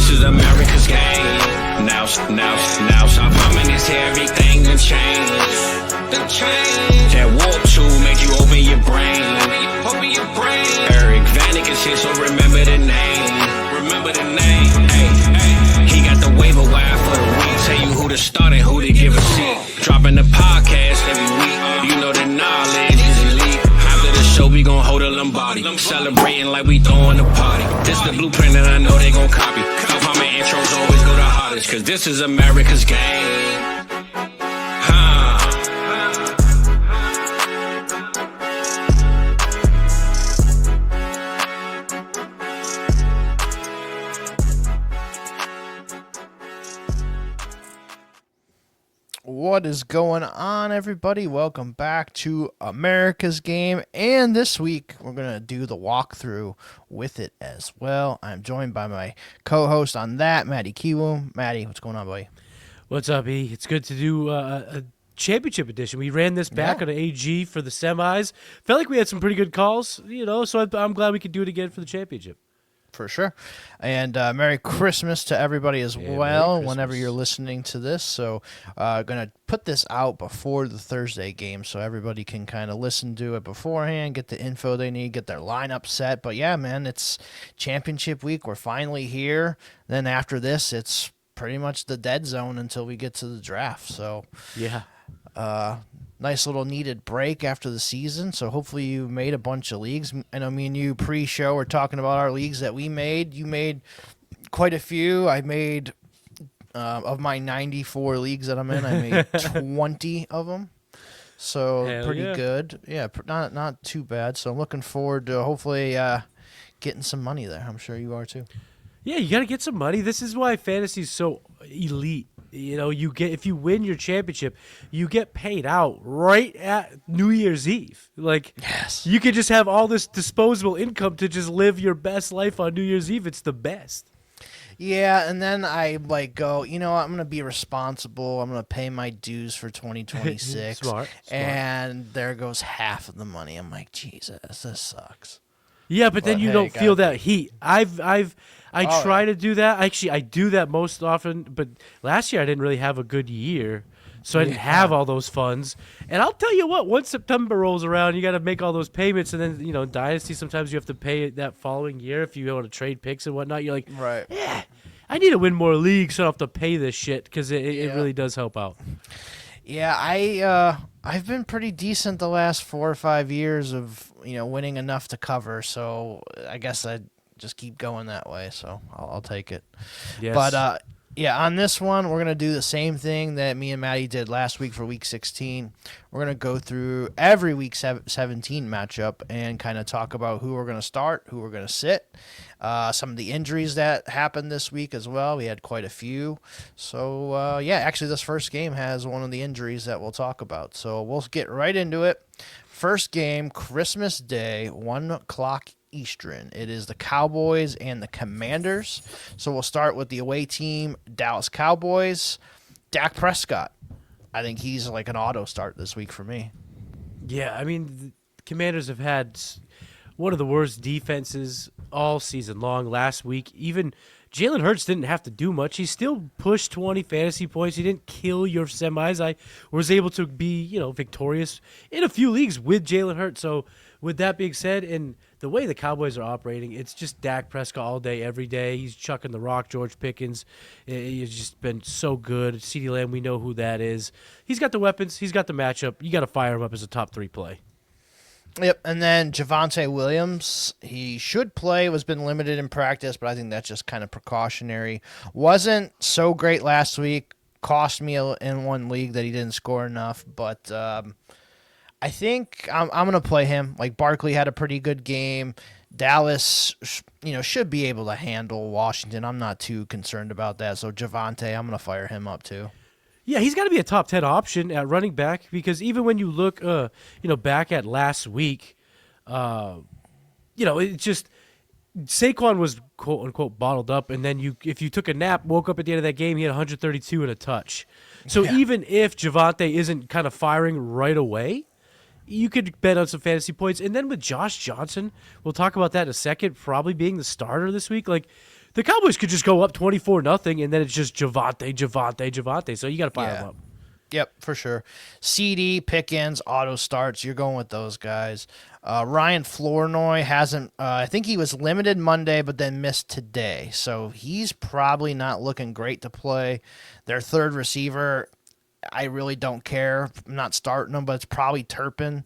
This is America's game. Now, South Harmon is here, everything done changed. That warp tool make you open your brain. Eric Vanek is here, so remember the name. He got the waiver wire for the week. Tell you who to start and who to give a seat. Dropping the podcast every week. You know the knowledge is elite. After the show, we gon' hold a Lombardi. Celebrating like we throwing a party. This the blueprint and I know they gon' copy. South Harmon intros always go the hardest, cause this is America's game. What is going on, everybody? Welcome back to America's Game, and this week we're going to do the walkthrough with it as well. I'm joined by my co-host on that, Matty Kiwu. Matty, what's going on, buddy? What's up, E? It's good to do a championship edition. We ran this back on an AG for the semis. Felt like we had some pretty good calls, so I'm glad we could do it again for the championship. For sure. And Merry Christmas to everybody as well whenever you're listening to this. So going to put this out before the Thursday game so everybody can kind of listen to it beforehand, get the info they need, get their lineup set. But yeah, man, it's championship week. We're finally here. Then after this, it's pretty much the dead zone until we get to the draft. So yeah. Nice little needed break after the season, so hopefully you made a bunch of leagues. I know me and you pre-show were talking about our leagues that we made. You made quite a few. I made, of my 94 leagues that I'm in, I made 20 of them. So pretty good. Yeah, not too bad. So I'm looking forward to hopefully getting some money there. I'm sure you are too. Yeah, you got to get some money. This is why fantasy is so elite. If you win your championship, you get paid out right at New Year's Eve. You could just have all this disposable income to just live your best life on New Year's Eve. It's the best. Yeah, and then I go, I'm going to be responsible. I'm going to pay my dues for 2026. Smart. And there goes half of the money. I'm like, Jesus, this sucks. Yeah, but then you don't feel that heat. I try to do that. Actually, I do that most often, but last year I didn't really have a good year, so I didn't have all those funds. And I'll tell you what, once September rolls around, you got to make all those payments, and then, Dynasty, sometimes you have to pay it that following year if you want to trade picks and whatnot. You're like, right. Yeah, I need to win more leagues so I don't have to pay this shit, because it really does help out. Yeah, I've been pretty decent the last 4 or 5 years of, winning enough to cover, so I guess I just keep going that way, so I'll take it. Yes. But, on this one, we're going to do the same thing that me and Maddie did last week for Week 16. We're going to go through every Week 17 matchup and kind of talk about who we're going to start, who we're going to sit, some of the injuries that happened this week as well. We had quite a few. So, actually this first game has one of the injuries that we'll talk about. So we'll get right into it. First game, Christmas Day, 1 o'clock Eastern. It is the Cowboys and the Commanders. So we'll start with the away team, Dallas Cowboys. Dak Prescott. I think he's like an auto start this week for me. Yeah, I mean, the Commanders have had one of the worst defenses all season long. Last week, even Jalen Hurts didn't have to do much. He still pushed 20 fantasy points. He didn't kill your semis. I was able to be, victorious in a few leagues with Jalen Hurts. So with that being said, and the way the Cowboys are operating, it's just Dak Prescott all day, every day. He's chucking the rock. George Pickens, he's just been so good. CeeDee Lamb, we know who that is. He's got the weapons. He's got the matchup. You got to fire him up as a top 3 play. Yep, and then Javonte Williams, he should play, was been limited in practice, but I think that's just kind of precautionary. Wasn't so great last week, cost me in one league that he didn't score enough, but I think I'm going to play him. Like, Barkley had a pretty good game. Dallas, should be able to handle Washington. I'm not too concerned about that, so Javonte, I'm going to fire him up too. Yeah, he's got to be a top 10 option at running back, because even when you look, back at last week, it just Saquon was quote unquote bottled up, and then if you took a nap, woke up at the end of that game, he had 132 and a touch. So even if Javonte isn't kind of firing right away, you could bet on some fantasy points. And then with Josh Johnson, we'll talk about that in a second, probably being the starter this week. Like, the Cowboys could just go up 24-0, and then it's just Javante. So you got to fire him up. Yep, for sure. CD, Pickens, auto starts. You're going with those guys. Ryan Flournoy hasn't. I think he was limited Monday, but then missed today. So he's probably not looking great to play. Their third receiver, I really don't care. I'm not starting him, but it's probably Turpin.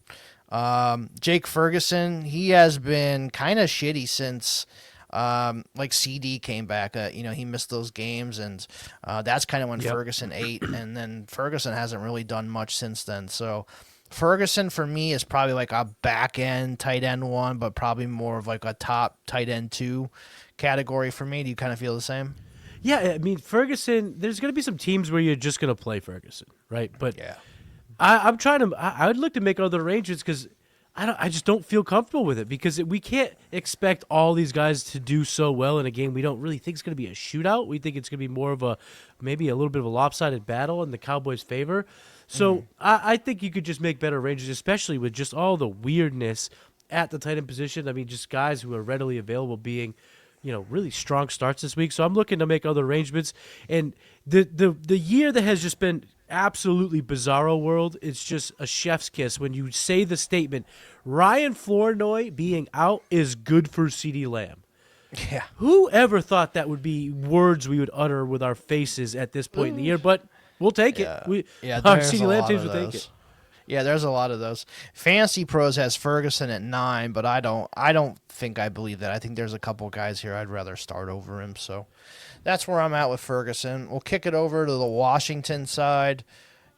Jake Ferguson, he has been kind of shitty since CD came back. He missed those games, and that's kind of when Ferguson ate, and then Ferguson hasn't really done much since then. So Ferguson for me is probably like a back end tight end one, but probably more of like a top tight end 2 category for me. Do you kind of feel the same? Yeah, I mean Ferguson. There's going to be some teams where you're just going to play Ferguson, right? But yeah, I'm trying to. I would look to make other arrangements because I just don't feel comfortable with it because we can't expect all these guys to do so well in a game we don't really think is going to be a shootout. We think it's going to be more of maybe a little bit of a lopsided battle in the Cowboys' favor. So I think you could just make better arrangements, especially with just all the weirdness at the tight end position. I mean, just guys who are readily available being, really strong starts this week. So I'm looking to make other arrangements. And the year that has just been absolutely bizarro world, it's just a chef's kiss when you say the statement, Ryan Flournoy being out is good for CeeDee Lamb. Yeah. Who ever thought that would be words we would utter with our faces at this point in the year? But we'll take it. Our CeeDee Lamb teams will take it. Yeah, there's a lot of those. Fantasy Pros has Ferguson at 9, but I don't think I believe that. I think there's a couple guys here I'd rather start over him. So that's where I'm at with Ferguson. We'll kick it over to the Washington side.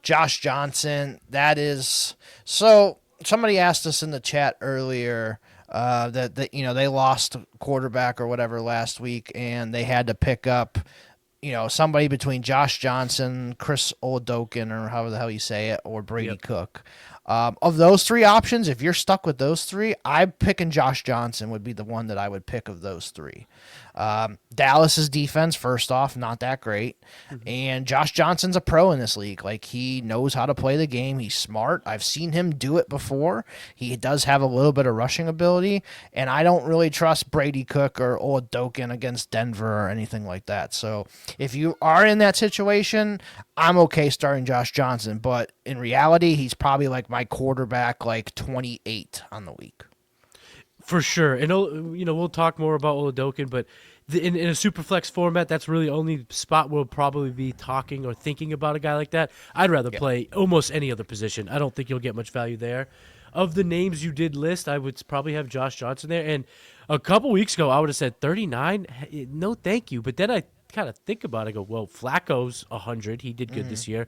Josh Johnson, that is so. Somebody asked us in the chat earlier that they lost quarterback or whatever last week, and they had to pick up somebody between Josh Johnson, Chris Oladokun, or however the hell you say it, or Brady Cook. Of those 3 options, if you're stuck with those 3, I'm picking Josh Johnson would be the one that I would pick of those 3. Dallas's defense, first off, not that great. And Josh Johnson's a pro in this league. Like, he knows how to play the game. He's smart. I've seen him do it before. He does have a little bit of rushing ability, and I don't really trust Brady Cook or Oladokun against Denver or anything like that. So if you are in that situation, I'm okay starting Josh Johnson, but in reality, he's probably like my quarterback, like 28 on the week. For sure. And, we'll talk more about Oladokun, but in a super flex format, that's really the only spot we'll probably be talking or thinking about a guy like that. I'd rather play almost any other position. I don't think you'll get much value there. Of the names you did list, I would probably have Josh Johnson there. And a couple weeks ago, I would have said 39. No, thank you. But then I kind of think about it. I go, well, Flacco's 100. He did good this year.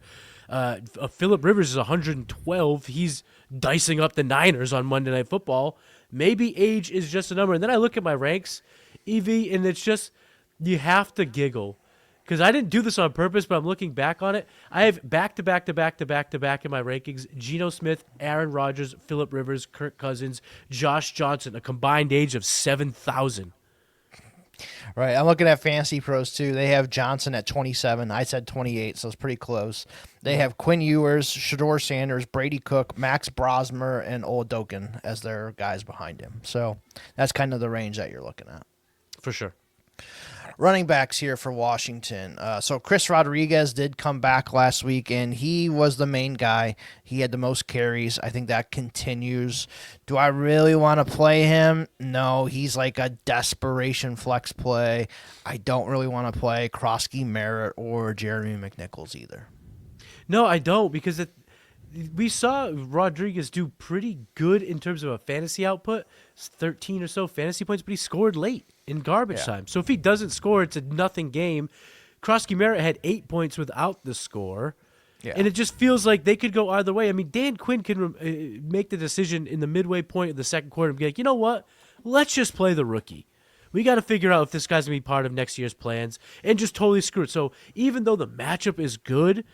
Phillip Rivers is 112. He's dicing up the Niners on Monday Night Football. Maybe age is just a number. And then I look at my ranks, Evie, and it's just you have to giggle. Because I didn't do this on purpose, but I'm looking back on it. I have back-to-back in my rankings, Geno Smith, Aaron Rodgers, Phillip Rivers, Kirk Cousins, Josh Johnson, a combined age of 7,000. Right. I'm looking at Fantasy Pros, too. They have Johnson at 27. I said 28, so it's pretty close. They have Quinn Ewers, Shador Sanders, Brady Cook, Max Brosmer, and Oladokun as their guys behind him. So that's kind of the range that you're looking at. For sure. Running backs here for Washington. So Chris Rodriguez did come back last week, and he was the main guy. He had the most carries. I think that continues. Do I really want to play him? No, he's like a desperation flex play. I don't really want to play Krosky Merritt or Jeremy McNichols either. No, I don't, because we saw Rodriguez do pretty good in terms of a fantasy output. It's 13 or so fantasy points, but he scored late in garbage time. So if he doesn't score, it's a nothing game. Krosky Merritt had 8 points without the score. Yeah. And it just feels like they could go either way. I mean, Dan Quinn can make the decision in the midway point of the second quarter and be like, you know what? Let's just play the rookie. We got to figure out if this guy's going to be part of next year's plans and just totally screw it. So even though the matchup is good,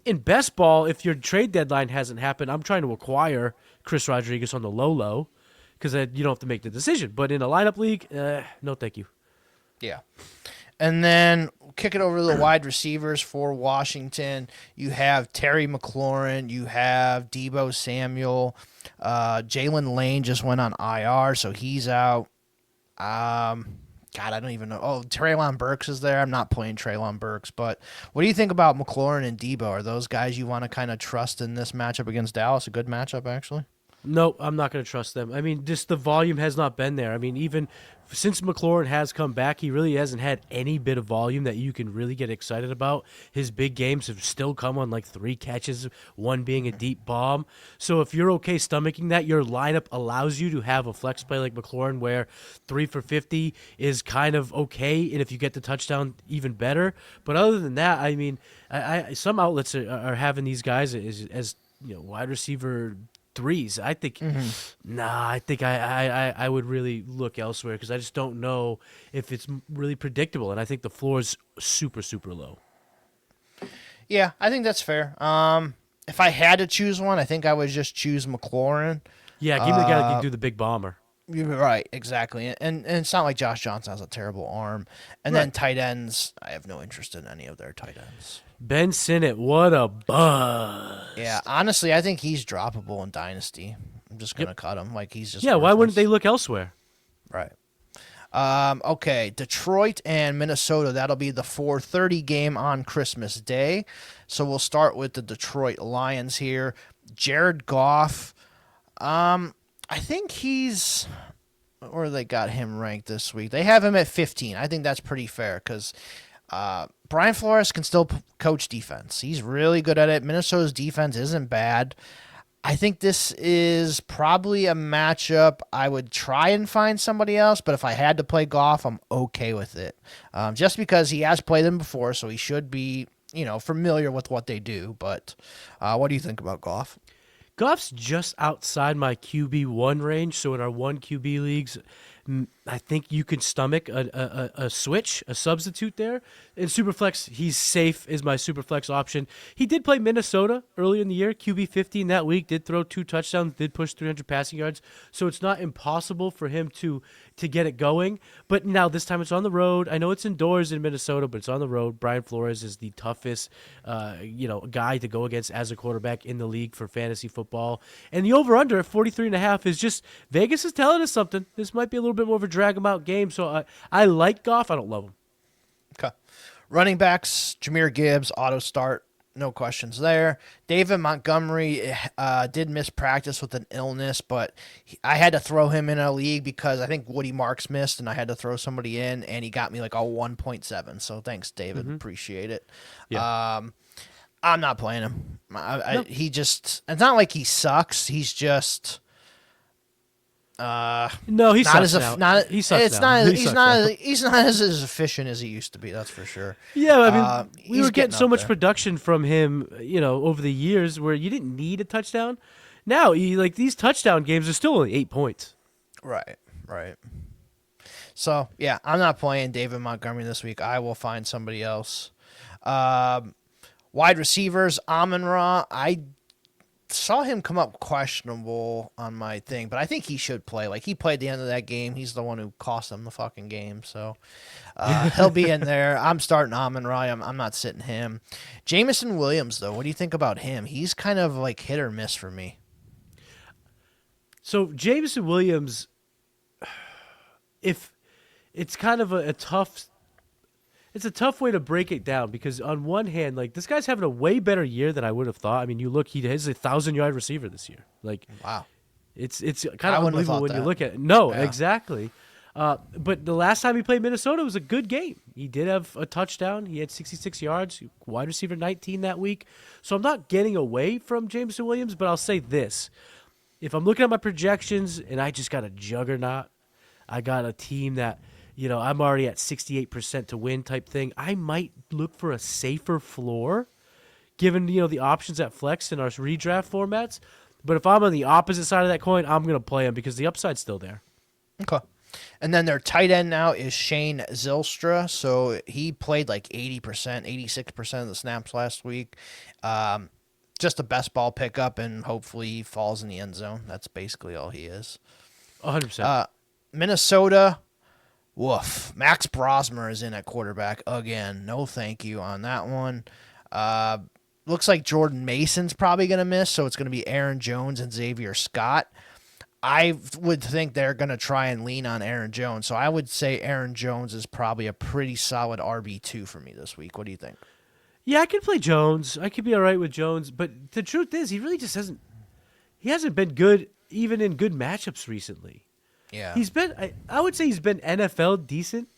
in best ball, if your trade deadline hasn't happened, I'm trying to acquire Chris Rodriguez on the low because you don't have to make the decision. But in a lineup league, no thank you. Yeah. And then kick it over to the wide receivers for Washington. You have Terry McLaurin. You have Deebo Samuel. Jalen Lane just went on IR, so he's out. God, I don't even know. Oh, Treylon Burks is there. I'm not playing Treylon Burks, but what do you think about McLaurin and Debo? Are those guys you want to kind of trust in this matchup against Dallas? A good matchup, actually. No, I'm not going to trust them. I mean, just the volume has not been there. I mean, even since McLaurin has come back, he really hasn't had any bit of volume that you can really get excited about. His big games have still come on like 3 catches, one being a deep bomb. So if you're okay stomaching that, your lineup allows you to have a flex play like McLaurin where 3 for 50 is kind of okay, and if you get the touchdown, even better. But other than that, I mean, some outlets are having these guys as wide receiver threes. I think, I think I would really look elsewhere because I just don't know if it's really predictable, and I think the floor is super, super low. Yeah, I think that's fair. If I had to choose one, I think I would just choose McLaurin. Yeah, give me the guy that can do the big bomber. You're right, exactly. And it's not like Josh Johnson has a terrible arm. And then tight ends, I have no interest in any of their tight ends. Ben Sinnott, what a buzz. Yeah, honestly, I think he's droppable in Dynasty. I'm just going to cut him. Like, he's just why worthless. wouldn't they look elsewhere? Right. Okay, Detroit and Minnesota. That'll be the 4:30 game on Christmas Day. So we'll start with the Detroit Lions here. Jared Goff. I think he's... Or they got him ranked this week. They have him at 15. I think that's pretty fair because Brian Flores can still coach defense. He's really good at it. Minnesota's defense isn't bad. I think this is probably a matchup I would try and find somebody else, but if I had to play Goff, I'm okay with it. Just because he has played them before, so he should be, familiar with what they do. But what do you think about Goff? Goff's just outside my QB1 range, so in our 1 QB leagues, I think you could stomach a switch, a substitute there. In Superflex, he's safe is my Superflex option. He did play Minnesota earlier in the year, QB 15 that week, did throw 2 touchdowns, did push 300 passing yards, so it's not impossible for him to get it going. But now this time it's on the road. I know it's indoors in Minnesota, but it's on the road. Brian Flores is the toughest guy to go against as a quarterback in the league for fantasy football. And the over-under at 43.5 is just, Vegas is telling us something. This might be a little bit more of a drag-em-out game, so I like Goff. I don't love him. Okay. Running backs, Jahmyr Gibbs, auto start, no questions there. David Montgomery did miss practice with an illness, but I had to throw him in a league because I think Woody Marks missed, and I had to throw somebody in, and he got me like a 1.7. So thanks, David. Appreciate it. Yeah. I'm not playing him. He just, it's not like he sucks. He's just... no, he sucks now. He sucks now. He's not as efficient as he used to be. That's for sure. Yeah, I mean, we were getting so much there. production from him, over the years where you didn't need a touchdown. Now, these touchdown games are still only 8 points. Right. So yeah, I'm not playing David Montgomery this week. I will find somebody else. Wide receivers, Amon-Ra. I saw him come up questionable on my thing, but I think he should play. Like, he played the end of that game. He's the one who cost them the fucking game. So he'll be in there. I'm starting Amon-Ra. I'm not sitting him. Jameson Williams, though, what do you think about him? He's kind of like hit or miss for me. So Jameson Williams, if it's kind of a tough... It's a tough way to break it down because on one hand, this guy's having a way better year than I would have thought. I mean, you look, he has a 1,000-yard receiver this year. Wow. It's kind of unbelievable when you look at it. No, yeah. Exactly. But the last time he played Minnesota was a good game. He did have a touchdown. He had 66 yards, wide receiver 19 that week. So I'm not getting away from Jameson Williams, but I'll say this. If I'm looking at my projections and I just got a juggernaut, I got a team that, I'm already at 68% to win type thing, I might look for a safer floor given, the options at flex in our redraft formats. But if I'm on the opposite side of that coin, I'm going to play him because the upside's still there. Okay. And then their tight end now is Shane Zylstra. So he played like 80%, 86% of the snaps last week. Just a best ball pickup, and hopefully he falls in the end zone. That's basically all he is. 100%. Minnesota... Woof. Max Brosmer is in at quarterback again. No thank you on that one. Looks like Jordan Mason's probably going to miss, so it's going to be Aaron Jones and Xavier Scott. I would think they're going to try and lean on Aaron Jones. So I would say Aaron Jones is probably a pretty solid RB2 for me this week. What do you think? Yeah, I could play Jones. I could be all right with Jones. But the truth is, he really just hasn't. He hasn't been good even in good matchups recently. Yeah, He's been. I would say he's been NFL decent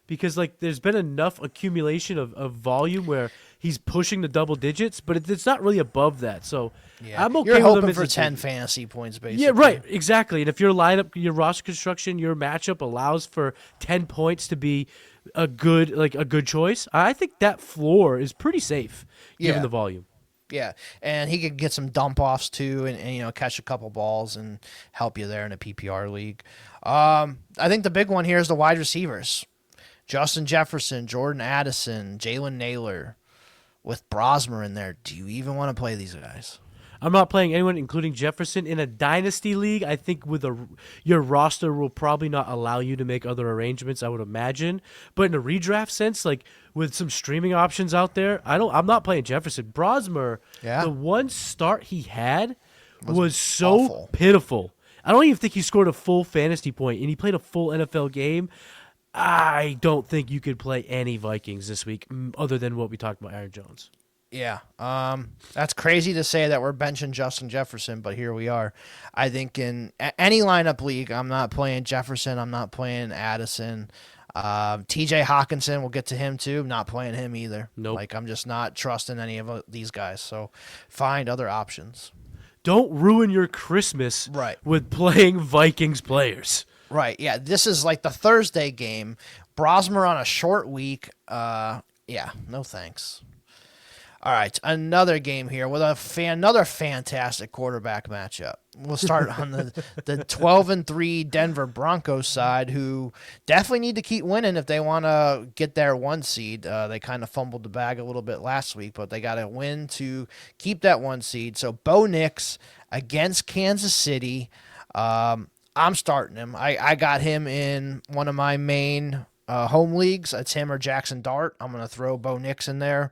because like there's been enough accumulation of volume where he's pushing the double digits, but it's not really above that. So yeah. I'm okay You're with hoping him for as a 10 fantasy points, basically. Yeah, right, exactly. And if your lineup, your roster construction, your matchup allows for 10 points to be a good choice, I think that floor is pretty safe given Yeah. the volume. Yeah, and he could get some dump offs too, and catch a couple balls and help you there in a PPR league. I think the big one here is the wide receivers: Justin Jefferson, Jordan Addison, Jalen Naylor, with Brosmer in there. Do you even want to play these guys? I'm not playing anyone, including Jefferson, in a dynasty league. I think your roster will probably not allow you to make other arrangements, I would imagine. But in a redraft sense, like with some streaming options out there, I'm not playing Jefferson. Brosmer, Yeah. the one start he had was so awful. pitiful. I don't even think he scored a full fantasy point, and he played a full NFL game. I don't think you could play any Vikings this week, other than what we talked about, Aaron Jones. Yeah, that's crazy to say that we're benching Justin Jefferson, but here we are. I think in any lineup league, I'm not playing Jefferson. I'm not playing Addison. T.J. Hawkinson, we'll get to him too. Not playing him either. Nope. Like I'm just not trusting any of these guys. So find other options. Don't ruin your Christmas Right. with playing Vikings players. Right. Yeah. This is like the Thursday game. Brosmer on a short week. Yeah. No thanks. All right, another game here with another fantastic quarterback matchup. We'll start on the 12-3 Denver Broncos side, who definitely need to keep winning if they want to get their 1 seed. They kind of fumbled the bag a little bit last week, but they got to win to keep that 1 seed. So Bo Nix against Kansas City. I'm starting him. I got him in one of my main home leagues. It's him or Jackson Dart. I'm going to throw Bo Nix in there.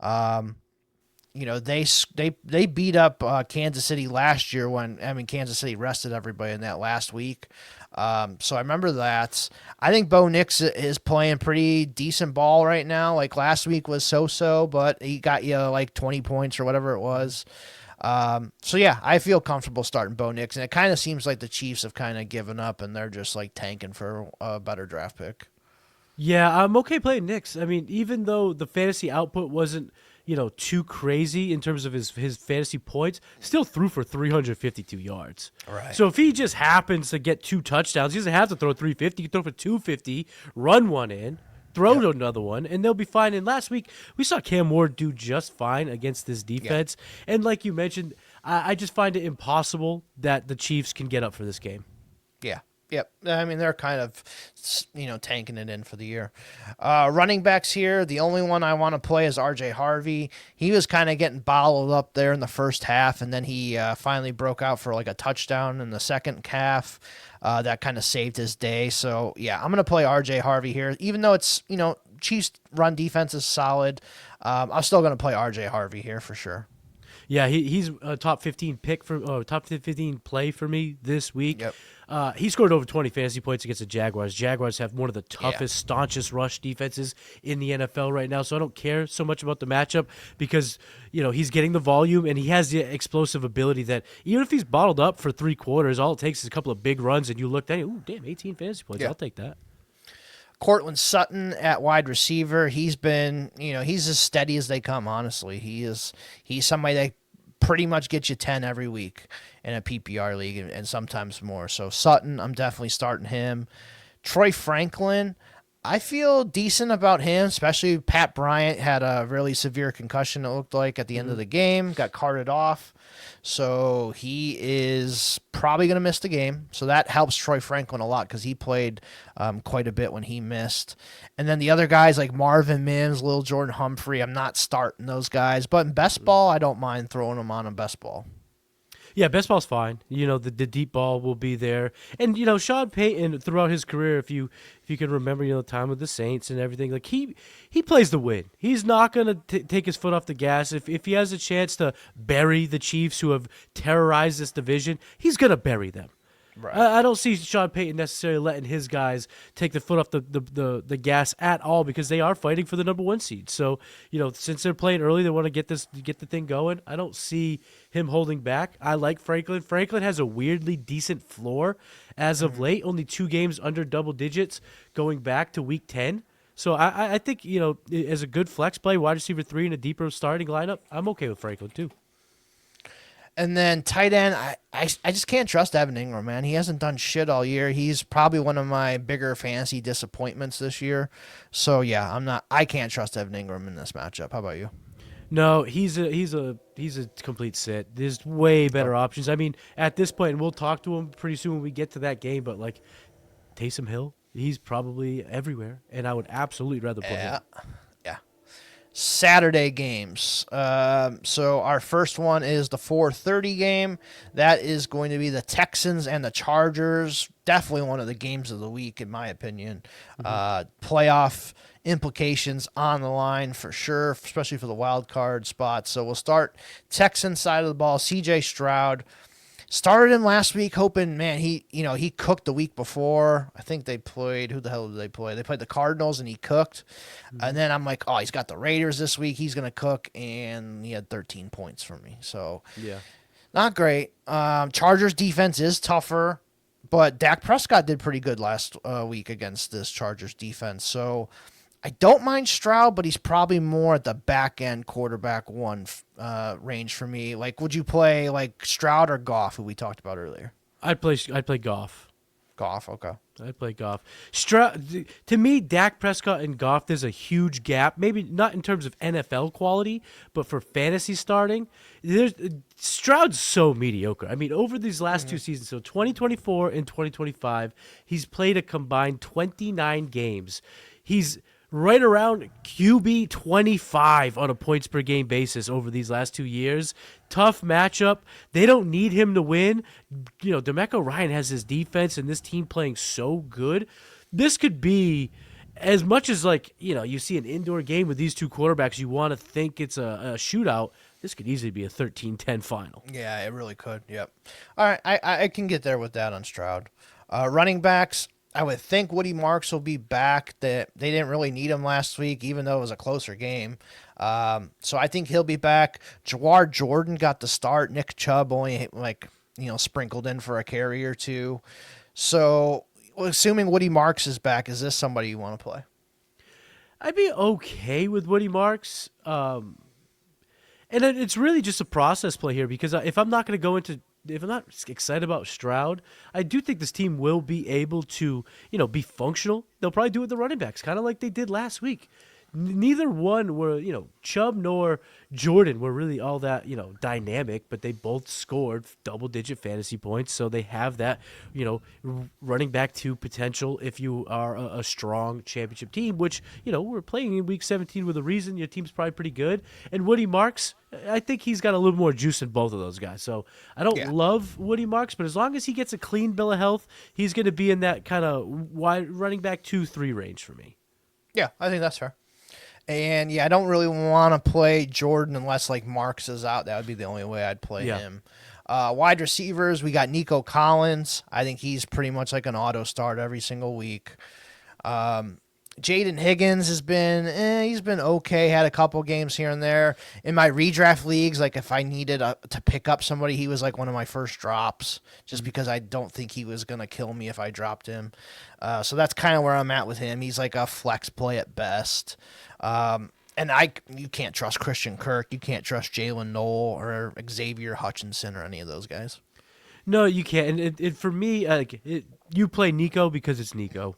They beat up Kansas City last year Kansas City rested everybody in that last week. So I remember that. I think Bo Nix is playing pretty decent ball right now. Like last week was so-so, but he got you like 20 points or whatever it was. So yeah, I feel comfortable starting Bo Nix, and it kind of seems like the Chiefs have kind of given up and they're just like tanking for a better draft pick. Yeah, I'm okay playing Nix. I mean, even though the fantasy output wasn't, too crazy in terms of his fantasy points, still threw for 352 yards. Right. So if he just happens to get 2 touchdowns, he doesn't have to throw 350. He can throw for 250, run one in, throw another one, and they'll be fine. And last week, we saw Cam Ward do just fine against this defense. Yeah. And like you mentioned, I just find it impossible that the Chiefs can get up for this game. Yeah. Yep. I mean, they're kind of, tanking it in for the year. Running backs here, the only one I want to play is R.J. Harvey. He was kind of getting bottled up there in the first half, and then he finally broke out for like a touchdown in the second half. That kind of saved his day. So, yeah, I'm going to play R.J. Harvey here. Even though it's, Chiefs run defense is solid, I'm still going to play R.J. Harvey here for sure. Yeah, he's a top 15 top 15 play for me this week. Yep. He scored over 20 fantasy points against the Jaguars. Jaguars have one of the toughest, staunchest rush defenses in the NFL right now, so I don't care so much about the matchup because, he's getting the volume and he has the explosive ability that even if he's bottled up for 3 quarters, all it takes is a couple of big runs and you look at it, ooh, damn, 18 fantasy points. Yeah. I'll take that. Cortland Sutton at wide receiver. He's been, he's as steady as they come, honestly. He's somebody that pretty much gets you 10 every week in a PPR league and sometimes more. So Sutton, I'm definitely starting him. Troy Franklin, I feel decent about him, especially Pat Bryant had a really severe concussion, it looked like, at the end of the game, got carted off. So he is probably going to miss the game. So that helps Troy Franklin a lot because he played quite a bit when he missed. And then the other guys like Marvin Mims, Lil Jordan Humphrey, I'm not starting those guys. But in best ball, I don't mind throwing them on best ball. Yeah, best ball's fine. The deep ball will be there. And, Sean Payton, throughout his career, if you can remember, the time with the Saints and everything, like he plays the win. He's not going to take his foot off the gas. If he has a chance to bury the Chiefs who have terrorized this division, he's going to bury them. Right. I don't see Sean Payton necessarily letting his guys take the foot off the gas at all because they are fighting for the number 1 seed. So, since they're playing early, they want to get the thing going. I don't see him holding back. I like Franklin. Franklin has a weirdly decent floor as of late, only 2 games under double digits going back to week 10. So I think, as a good flex play, wide receiver 3 in a deeper starting lineup, I'm okay with Franklin too. And then tight end, I just can't trust Evan Ingram, man. He hasn't done shit all year. He's probably one of my bigger fantasy disappointments this year. So yeah, I can't trust Evan Ingram in this matchup. How about you? No, he's a complete sit. There's way better options. I mean, at this point, and we'll talk to him pretty soon when we get to that game, but like Taysom Hill, he's probably everywhere, and I would absolutely rather play him. Yeah. Saturday games. So our first one is the 4:30 game. That is going to be the Texans and the Chargers. Definitely one of the games of the week, in my opinion. Playoff implications on the line for sure, especially for the wild card spot. So we'll start Texans side of the ball. CJ Stroud. Started him last week, hoping, man, he cooked the week before. I think they played, who the hell did they play? They played the Cardinals, and he cooked. And then I'm like, oh, he's got the Raiders this week. He's going to cook, and he had 13 points for me. So, Yeah. not great. Chargers defense is tougher, but Dak Prescott did pretty good last week against this Chargers defense. So, I don't mind Stroud, but he's probably more at the back end quarterback 1 range for me. Like, would you play like Stroud or Goff, who we talked about earlier? I'd play Goff. Goff, okay. I'd play Goff. Stroud, to me, Dak Prescott and Goff, there's a huge gap. Maybe not in terms of NFL quality, but for fantasy starting, Stroud's so mediocre. I mean, over these last 2 seasons, so 2024 and 2025, he's played a combined 29 games. He's right around QB 25 on a points per game basis over these last 2 years. Tough matchup. They don't need him to win. DeMeco Ryan has his defense and this team playing so good. This could be, as much as you see an indoor game with these 2 quarterbacks, you want to think it's a shootout. This could easily be a 13-10 final. Yeah, it really could. Yep. All right, I can get there with that on Stroud. Running backs, I would think Woody Marks will be back. That they didn't really need him last week, even though it was a closer game. So I think he'll be back. Jawar Jordan got the start. Nick Chubb only sprinkled in for a carry or 2. So assuming Woody Marks is back, is this somebody you want to play? I'd be okay with Woody Marks. And it's really just a process play here because if I'm not excited about Stroud, I do think this team will be able to, be functional. They'll probably do it with the running backs, kind of like they did last week. Neither one were, Chubb nor Jordan were really all that, dynamic, but they both scored double-digit fantasy points, so they have that, running back 2 potential if you are a strong championship team, which, we're playing in Week 17 with a reason. Your team's probably pretty good. And Woody Marks, I think he's got a little more juice than both of those guys. So I don't love Woody Marks, but as long as he gets a clean bill of health, he's going to be in that kind of wide running back 2-3 range for me. Yeah, I think that's fair. And I don't really want to play Jordan unless Marks is out. That would be the only way I'd play him. Wide receivers, we got Nico Collins. I think he's pretty much like an auto start every single week. Jaden Higgins has been, he's been okay. Had a couple games here and there. In my redraft leagues, if I needed to pick up somebody, he was one of my first drops just because I don't think he was going to kill me if I dropped him. So that's kind of where I'm at with him. He's like a flex play at best. And you can't trust Christian Kirk. You can't trust Jalen Noel or Xavier Hutchinson or any of those guys. No, you can't. And for me, you play Nico because it's Nico.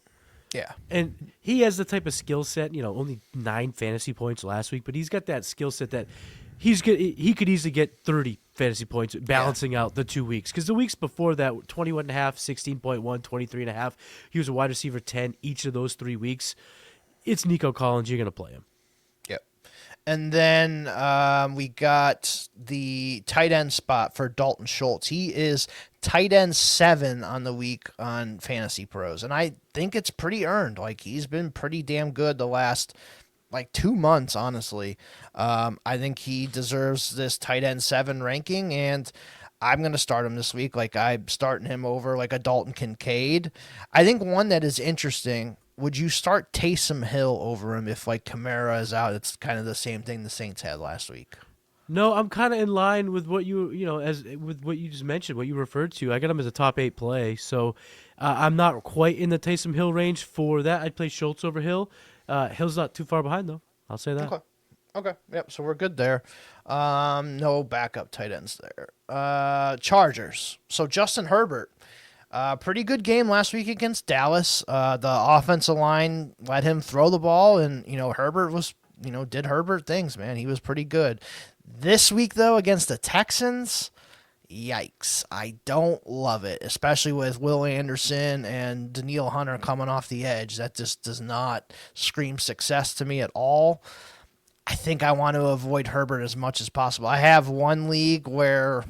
Yeah. And he has the type of skill set, only 9 fantasy points last week, but he's got that skill set that he could easily get 30 fantasy points balancing out the 2 weeks. Because the weeks before that, 21.5, 16.1, 23.5, he was a wide receiver 10 each of those 3 weeks. It's Nico Collins. You're going to play him. Yep. And then we got the tight end spot for Dalton Schultz. He is tight end 7 on the week on Fantasy Pros, and I think it's pretty earned. He's been pretty damn good the last 2 months, honestly. I think he deserves this tight end 7 ranking, and I'm going to start him this week. Like, I'm starting him over like a Dalton Kincaid. I think one that is interesting, would you start Taysom Hill over him if like Kamara is out? It's kind of the same thing the Saints had last week. No, I'm kind of in line with what as with what you just mentioned, what you referred to. I got him as a top 8 play, so I'm not quite in the Taysom Hill range for that. I'd play Schultz over Hill. Hill's not too far behind though. I'll say that. Okay. Yep. So we're good there. No backup tight ends there. Chargers. So Justin Herbert. Pretty good game last week against Dallas. The offensive line let him throw the ball, and Herbert was did Herbert things. Man, he was pretty good. This week though against the Texans, yikes! I don't love it, especially with Will Anderson and Danielle Hunter coming off the edge. That just does not scream success to me at all. I think I want to avoid Herbert as much as possible. I have one league where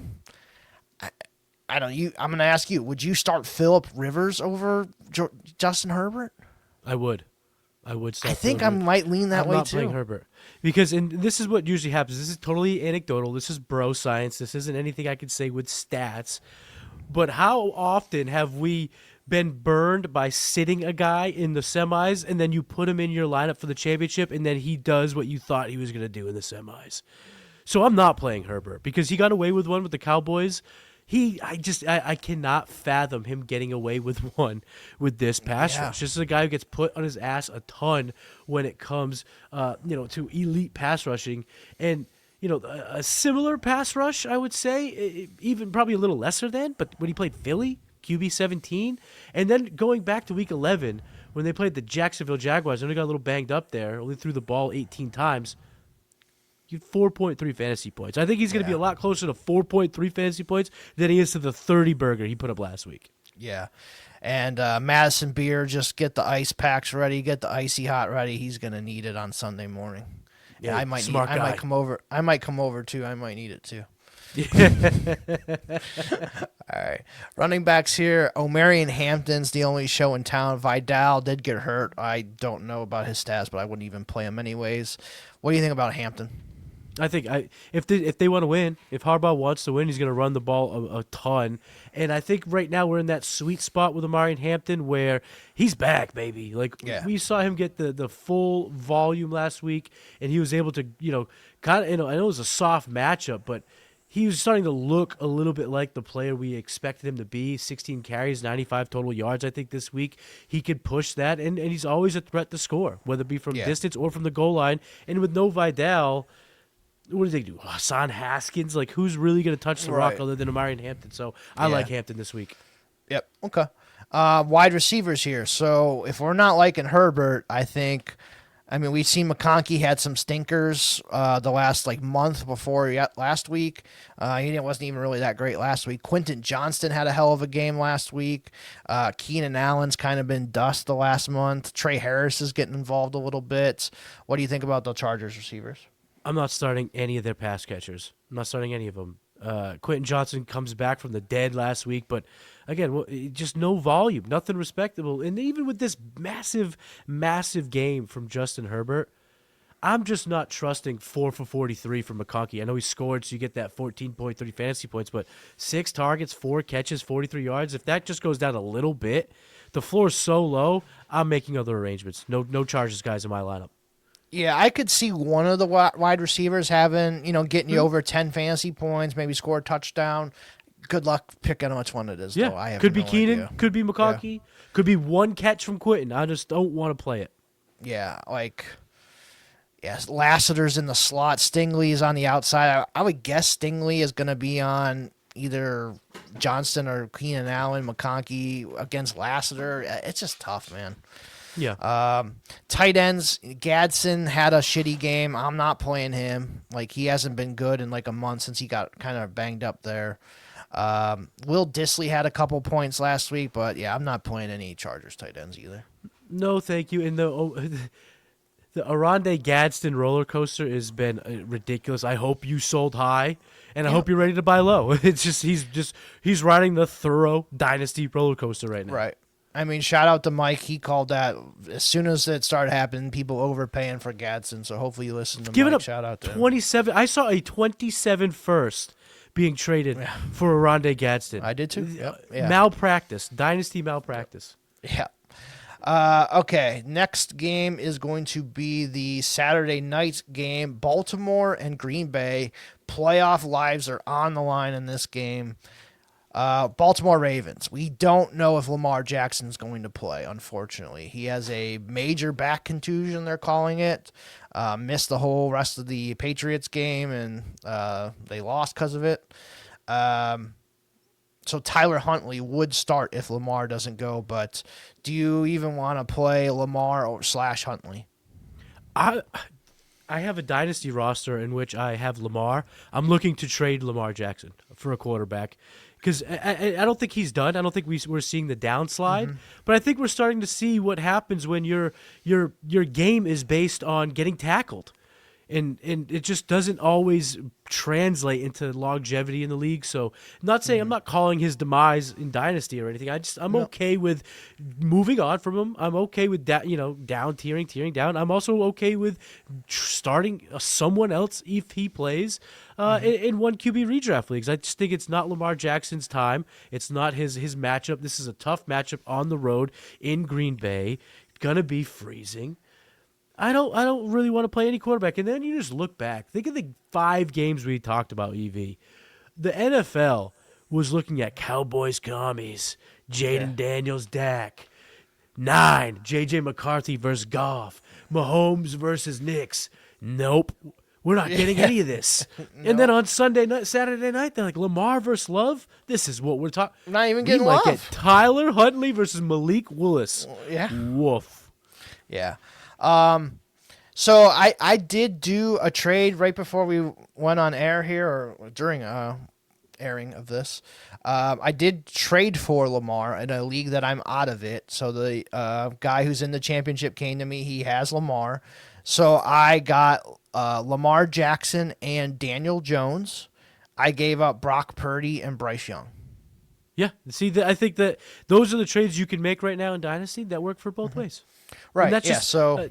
I'm going to ask you: would you start Phillip Rivers over Justin Herbert? I would start. I think I might lean that way I'm not too. playing Herbert because, and this is what usually happens. This is totally anecdotal. This is bro science. This isn't anything I can say with stats. But how often have we been burned by sitting a guy in the semis and then you put him in your lineup for the championship and then he does what you thought he was going to do in the semis? So I'm not playing Herbert because he got away with one with the Cowboys. I cannot fathom him getting away with one with this pass rush. This is a guy who gets put on his ass a ton when it comes, to elite pass rushing. And, a similar pass rush, I would say, even probably a little lesser than, but when he played Philly, QB 17, and then going back to week 11, when they played the Jacksonville Jaguars, only got a little banged up there, only threw the ball 18 times. You had 4.3 fantasy points. I think he's going to be a lot closer to 4.3 fantasy points than he is to the 30 burger he put up last week. Yeah. And Madison Beer, just get the ice packs ready, get the icy hot ready. He's going to need it on Sunday morning. Yeah, I might come over. I might come over too. I might need it too. All right. Running backs here. Omarion Hampton's the only show in town. Vidal did get hurt. I don't know about his stats, but I wouldn't even play him anyways. What do you think about Hampton? I think if they want to win, if Harbaugh wants to win, he's going to run the ball a ton. And I think right now we're in that sweet spot with Omarion Hampton where he's back, baby. We saw him get the full volume last week, and he was able to, I know it was a soft matchup, but he was starting to look a little bit like the player we expected him to be. 16 carries, 95 total yards, I think, this week. He could push that, and he's always a threat to score, whether it be from distance or from the goal line. And with no Vidal, what do they do? Hassan Haskins? Who's really going to touch the rock other than Omarion Hampton? So I like Hampton this week. Yep. Okay. Wide receivers here. So if we're not liking Herbert, we've seen McConkey had some stinkers the last month before last week. He wasn't even really that great last week. Quentin Johnston had a hell of a game last week. Keenan Allen's kind of been dust the last month. Trey Harris is getting involved a little bit. What do you think about the Chargers receivers? I'm not starting any of their pass catchers. I'm not starting any of them. Quentin Johnson comes back from the dead last week, but again, just no volume, nothing respectable. And even with this massive, massive game from Justin Herbert, I'm just not trusting 4 for 43 from McConkey. I know he scored, so you get that 14.3 fantasy points, but 6 targets, 4 catches, 43 yards. If that just goes down a little bit, the floor is so low, I'm making other arrangements. No Chargers guys in my lineup. Yeah, I could see one of the wide receivers having, getting you over 10 fantasy points, maybe score a touchdown. Good luck picking which one it is, though. I have could be no Keenan, idea. could be McConkey, could be one catch from Quentin. I just don't want to play it. Yeah, Lassiter's in the slot. Stingley's on the outside. I would guess Stingley is going to be on either Johnston or Keenan Allen, McConkey against Lassiter. It's just tough, man. Yeah. Tight ends, Gadsden had a shitty game. I'm not playing him. He hasn't been good in a month since he got kind of banged up there. Will Dissly had a couple points last week, but I'm not playing any Chargers tight ends either. No, thank you. And the Arande Gadsden roller coaster has been ridiculous. I hope you sold high, and I hope you're ready to buy low. It's just he's riding the thorough dynasty roller coaster right now. Right. Shout out to Mike. He called that as soon as it started happening, people overpaying for Gadsden. So hopefully you listen to Give Mike. it up. Shout out to him. 27. I saw a 27 first being traded for Rondé Gadsden. I did too. Yep. Yeah. Malpractice, dynasty malpractice. Yeah. Okay, next game is going to be the Saturday night game. Baltimore and Green Bay. Playoff lives are on the line in this game. Baltimore Ravens. We don't know if Lamar Jackson's going to play, unfortunately. He has a major back contusion, they're calling it. Missed the whole rest of the Patriots game, and they lost because of it. So Tyler Huntley would start if Lamar doesn't go, but do you even want to play Lamar or / Huntley? I have a dynasty roster in which I have Lamar. I'm looking to trade Lamar Jackson for a quarterback because I don't think he's done. I don't think we're seeing the downslide, but I think we're starting to see what happens when your game is based on getting tackled. And it just doesn't always translate into longevity in the league. So not saying I'm not calling his demise in dynasty or anything. I'm okay with moving on from him. I'm okay with that, down tearing down. I'm also okay with starting someone else if he plays in one QB redraft leagues. I just think it's not Lamar Jackson's time. It's not his matchup. This is a tough matchup on the road in Green Bay. Gonna be freezing. I don't really want to play any quarterback. And then you just look back. Think of the 5 games we talked about, EV. The NFL was looking at Cowboys commies, Jaden Daniels, Dak. 9, J.J. McCarthy versus Goff. Mahomes versus Knicks. Nope. We're not getting any of this. And then on Saturday night, they're like, Lamar versus Love? This is what we're talking. Not even getting we might Love. get Tyler Huntley versus Malik Willis. Yeah. Woof. Yeah. So I did do a trade right before we went on air here, or during airing of this. I did trade for Lamar in a league that I'm out of it. So the guy who's in the championship came to me. He has Lamar. So I got Lamar Jackson and Daniel Jones. I gave up Brock Purdy and Bryce Young. Yeah. See, I think that those are the trades you can make right now in Dynasty that work for both ways. Right. That's yeah. just, So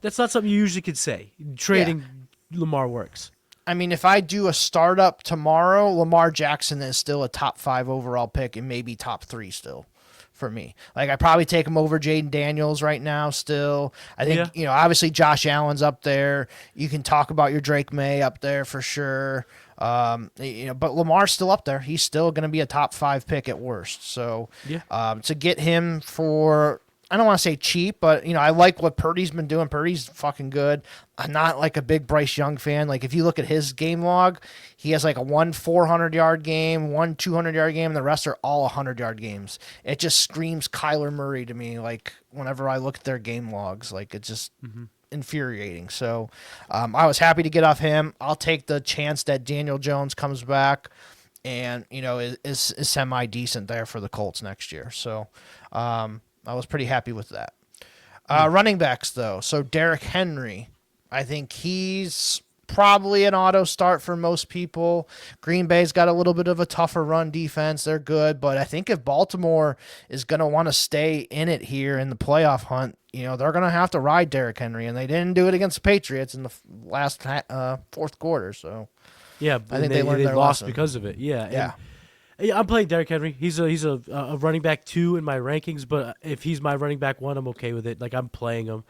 that's not something you usually could say. Trading Lamar works. I mean, if I do a startup tomorrow, Lamar Jackson is still a top 5 overall pick and maybe top 3 still for me. Like, I probably take him over Jaden Daniels right now still. I think, obviously Josh Allen's up there. You can talk about your Drake May up there for sure. But Lamar's still up there. He's still going to be a top 5 pick at worst. So to get him for, I don't want to say cheap, but I like what Purdy's been doing. Purdy's fucking good. I'm not like a big Bryce Young fan. Like, if you look at his game log, he has like a 1 400-yard game, 1 200-yard game, and the rest are all 100-yard games. It just screams Kyler Murray to me. Like, whenever I look at their game logs, like, it's just infuriating. So I was happy to get off him. I'll take the chance that Daniel Jones comes back and is semi decent there for the Colts next year. So I was pretty happy with that. Running backs, though. So Derrick Henry, I think he's probably an auto start for most people. Green Bay's got a little bit of a tougher run defense. They're good. But I think if Baltimore is going to want to stay in it here in the playoff hunt, they're going to have to ride Derrick Henry. And they didn't do it against the Patriots in the last fourth quarter. So yeah, I think they learned their lost lesson. because of it. Yeah. Yeah. Yeah, I'm playing Derrick Henry. He's a running back 2 in my rankings, but if he's my running back 1, I'm okay with it. Like, I'm playing him.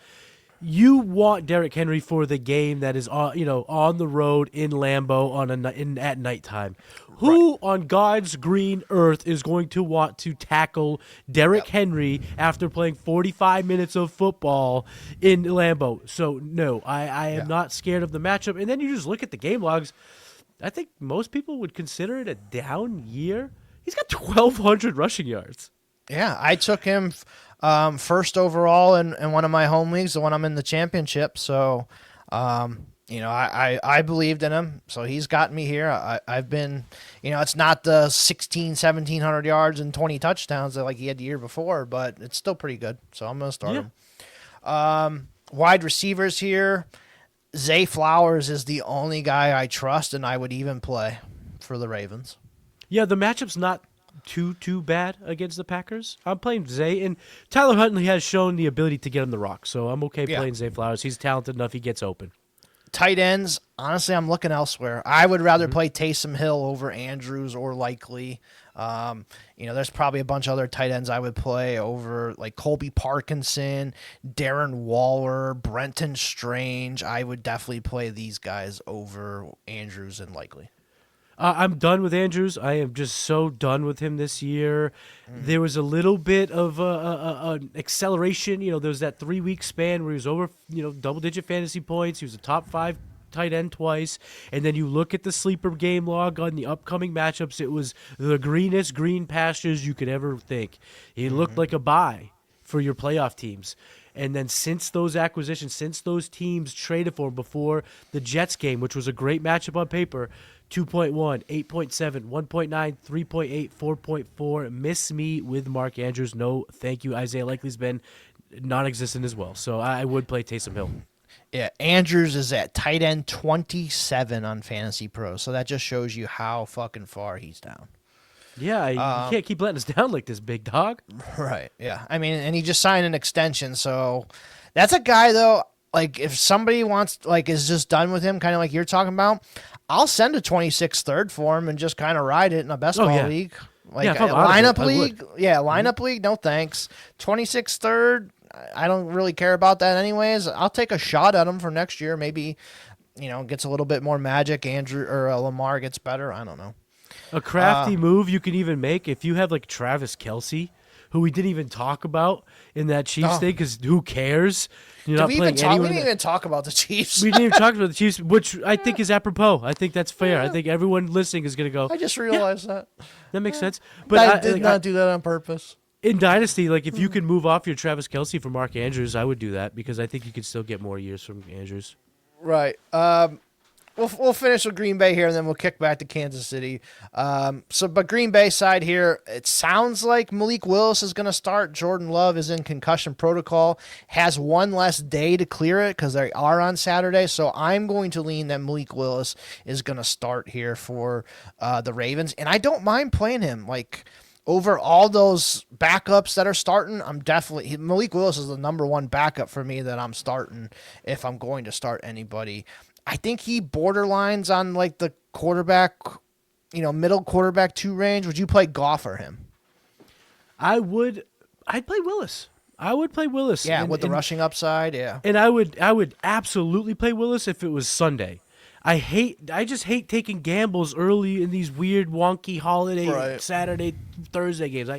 You want Derrick Henry for the game that is on the road in Lambeau at nighttime. Who on God's green earth is going to want to tackle Derrick Henry after playing 45 minutes of football in Lambeau? So no, I am not scared of the matchup. And then you just look at the game logs. I think most people would consider it a down year. He's got 1,200 rushing yards. Yeah, I took him first overall in one of my home leagues, the one I'm in the championship. So, I believed in him. So he's got me here. I've been, it's not the 1,700 yards and 20 touchdowns that like he had the year before, but it's still pretty good. So I'm going to start him. Wide receivers here. Zay Flowers is the only guy I trust, and I would even play for the Ravens. Yeah, the matchup's not too bad against the Packers. I'm playing Zay, and Tyler Huntley has shown the ability to get him the rock, so I'm okay playing Zay Flowers. He's talented enough. He gets open. tight ends, honestly, I'm looking elsewhere. I would rather play Taysom Hill over Andrews or Likely. There's probably a bunch of other tight ends I would play over, like Colby Parkinson, Darren Waller, Brenton Strange. I would definitely play these guys over Andrews and Likely. I'm done with Andrews. I am just so done with him this year. There was a little bit of an acceleration. There was that 3-week span where he was over, double-digit fantasy points. He was a top 5 tight end twice. And then you look at the sleeper game log on the upcoming matchups. It was the greenest green pastures you could ever think. He looked like a buy for your playoff teams. And then since those acquisitions, since those teams traded for him before the Jets game, which was a great matchup on paper, 2.1, 8.7, 1.9, 3.8, 4.4. Miss me with Mark Andrews. No, thank you. Isaiah Likely's been non-existent as well. So I would play Taysom Hill. Yeah, Andrews is at tight end 27 on Fantasy Pro. So that just shows you how fucking far he's down. Yeah, you can't keep letting us down like this, big dog. Right, yeah. I mean, and he just signed an extension. So that's a guy, though, like if somebody wants, like is just done with him, kind of like you're talking about, I'll send a 26th third for him and just kind of ride it in a best ball league. Like if I'm lineup out of it, league. Yeah, lineup league, no thanks. 26th third, I don't really care about that anyways. I'll take a shot at him for next year. Maybe, gets a little bit more magic. Andrew or Lamar gets better. I don't know. A crafty move you can even make if you have like Travis Kelce, who we didn't even talk about in that Chiefs thing because who cares? You're not playing anyone. We didn't even talk about the Chiefs. We didn't even talk about the Chiefs, which I think is apropos. I think that's fair. I think everyone listening is going to go. I just realized that. That makes sense. But I did not do that on purpose. In Dynasty, like if you can move off your Travis Kelce for Mark Andrews, I would do that because I think you could still get more years from Andrews. Right. We'll finish with Green Bay here, and then we'll kick back to Kansas City. But Green Bay side here, it sounds like Malik Willis is going to start. Jordan Love is in concussion protocol, has one less day to clear it because they are on Saturday. So I'm going to lean that Malik Willis is going to start here for the Ravens, and I don't mind playing him. Like over all those backups that are starting, Malik Willis is the number one backup for me that I'm starting if I'm going to start anybody. I think he borderlines on like the quarterback, middle quarterback 2 range. Would you play Goff or him? I'd play Willis. I would play Willis. Yeah, with the rushing upside, yeah. And I would absolutely play Willis if it was Sunday. I just hate taking gambles early in these weird, wonky holiday, Saturday, Thursday games.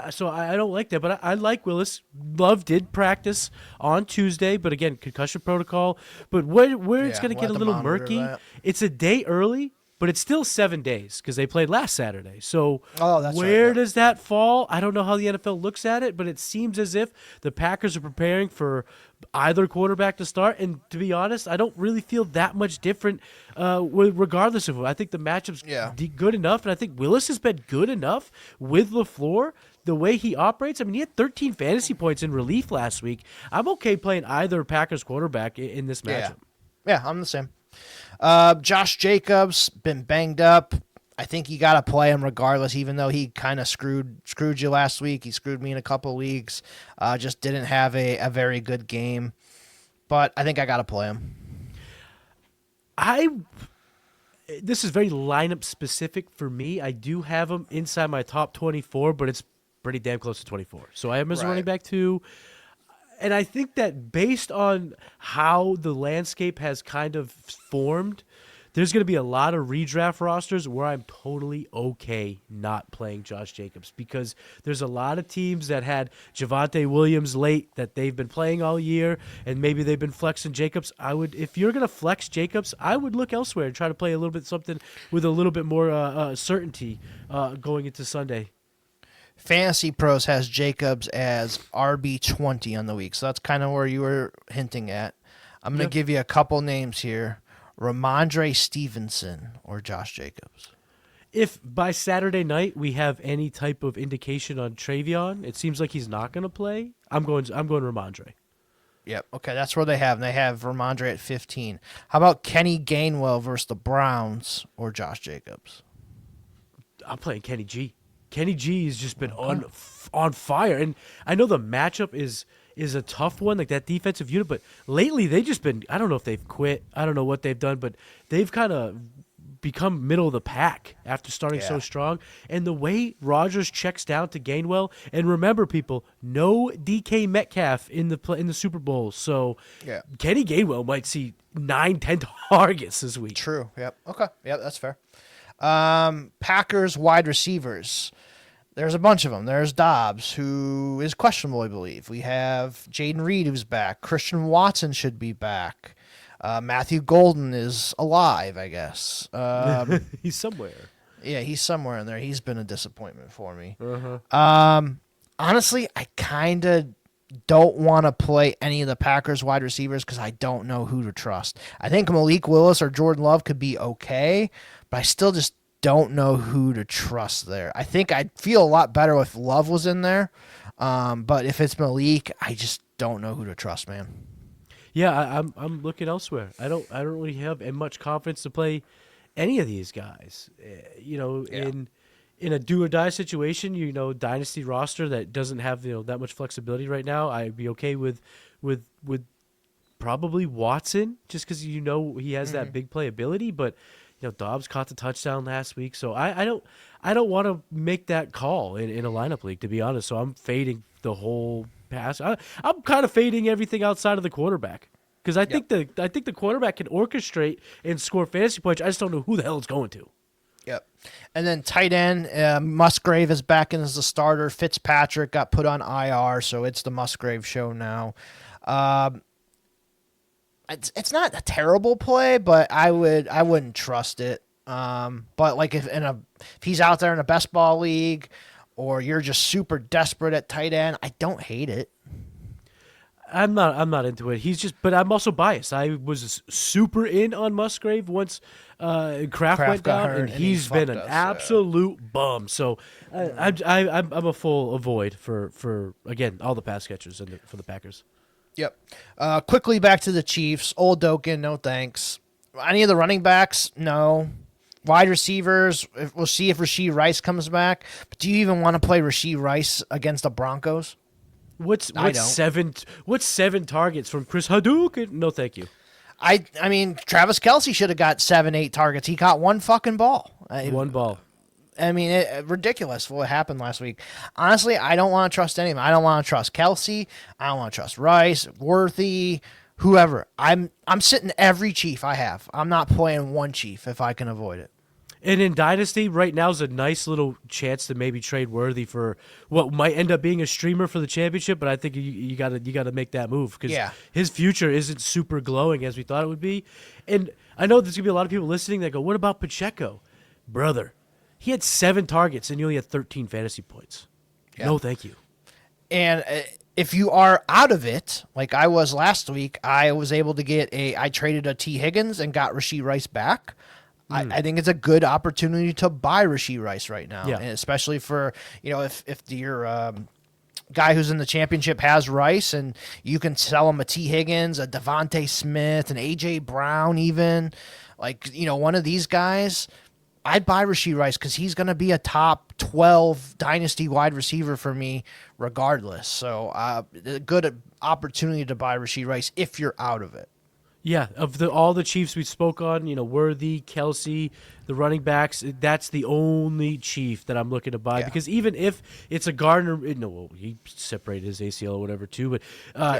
So I don't like that, but I like Willis. Love did practice on Tuesday, but again, concussion protocol. But where it's going to get a little murky, it's a day early, but it's still 7 days because they played last Saturday. So where does that fall? I don't know how the NFL looks at it, but it seems as if the Packers are preparing for either quarterback to start. And to be honest, I don't really feel that much different regardless of who. I think the matchup's good enough, and I think Willis has been good enough with LaFleur. The way he operates, I mean, he had 13 fantasy points in relief last week. I'm okay playing either Packers quarterback in this matchup. Yeah, I'm the same. Josh Jacobs, been banged up. I think you got to play him regardless, even though he kind of screwed you last week. He screwed me in a couple leagues. Just didn't have a very good game. But I think I got to play him. This is very lineup specific for me. I do have him inside my top 24, but it's pretty damn close to 24. So I have him as a running back too. And I think that based on how the landscape has kind of formed, there's going to be a lot of redraft rosters where I'm totally okay not playing Josh Jacobs because there's a lot of teams that had Javonte Williams late that they've been playing all year, and maybe they've been flexing Jacobs. If you're going to flex Jacobs, I would look elsewhere and try to play a little bit something with a little bit more certainty going into Sunday. Fantasy Pros has Jacobs as RB20 on the week, so that's kind of where you were hinting at. I'm going to give you a couple names here. Ramondre Stevenson or Josh Jacobs. If by Saturday night we have any type of indication on Travion, it seems like he's not going to play. I'm going Ramondre. Yep. Okay, that's where they have. They have Ramondre at 15. How about Kenny Gainwell versus the Browns or Josh Jacobs? I'm playing Kenny G. Kenny G has just been on fire, and I know the matchup is is a tough one, like that defensive unit. But lately, they've just been, I don't know if they've quit. I don't know what they've done, but they've kind of become middle of the pack after starting so strong. And the way Rodgers checks down to Gainwell, and remember, people, no DK Metcalf in the Super Bowl. So Kenny Gainwell might see 9-10 targets this week. True. Yep. Okay. Yep, that's fair. Packers wide receivers. There's a bunch of them. There's Dobbs, who is questionable, I believe. We have Jaden Reed, who's back. Christian Watson should be back. Matthew Golden is alive, I guess. He's somewhere. Yeah, he's somewhere in there. He's been a disappointment for me. Uh-huh. Honestly, I kind of don't want to play any of the Packers wide receivers because I don't know who to trust. I think Malik Willis or Jordan Love could be okay, but I still just don't know who to trust there. I think I'd feel a lot better if Love was in there, but if it's Malik, I just don't know who to trust, man. Yeah, I'm looking elsewhere. I don't really have much confidence to play any of these guys. In a do or die situation, dynasty roster that doesn't have that much flexibility right now, I'd be okay with probably Watson just because he has that big play ability. But Dobbs caught the touchdown last week, so I don't want to make that call in a lineup league, to be honest. So I'm fading the whole pass. I'm kind of fading everything outside of the quarterback because I think the quarterback can orchestrate and score fantasy points. I just don't know who the hell it's going to. Yep. And then tight end, Musgrave is back in as the starter. Fitzpatrick got put on IR, so it's the Musgrave show now. It's not a terrible play, but I wouldn't trust it. But like if he's out there in a best ball league, or you're just super desperate at tight end, I don't hate it. I'm not into it. But I'm also biased. I was super in on Musgrave once Kraft went down, and he's been an absolute bum. So I'm a full avoid for again all the pass catchers for the Packers. Yep. Quickly back to the Chiefs. Old Doken, no thanks. Any of the running backs? No. Wide receivers, we'll see if Rashee Rice comes back. But do you even want to play Rashee Rice against the Broncos? What's 7 targets from Chris Hadouken? No, thank you. I mean, Travis Kelce should have got 7-8 targets. He caught one fucking ball. One ball. I mean, ridiculous what happened last week. Honestly, I don't want to trust anyone. I don't want to trust Kelce. I don't want to trust Rice, Worthy, whoever. I'm sitting every Chief I have. I'm not playing one Chief if I can avoid it. And in Dynasty, right now is a nice little chance to maybe trade Worthy for what might end up being a streamer for the championship. But I think you got to make that move because his future isn't super glowing as we thought it would be. And I know there's gonna be a lot of people listening that go, "What about Pacheco, brother? He had 7 targets and he only had 13 fantasy points. Yeah. No, thank you." And if you are out of it, like I was last week, I was able to I traded a T. Higgins and got Rashee Rice back. I think it's a good opportunity to buy Rashee Rice right now, and especially for if your guy who's in the championship has Rice, and you can sell him a T. Higgins, a Devontae Smith, an A.J. Brown, even one of these guys. I'd buy Rashee Rice because he's going to be a top 12 dynasty wide receiver for me regardless. So a good opportunity to buy Rashee Rice if you're out of it. Yeah, of all the Chiefs we spoke on, Worthy, Kelce, the running backs, that's the only Chief that I'm looking to buy because even if it's a Gardner, he separated his ACL or whatever too, but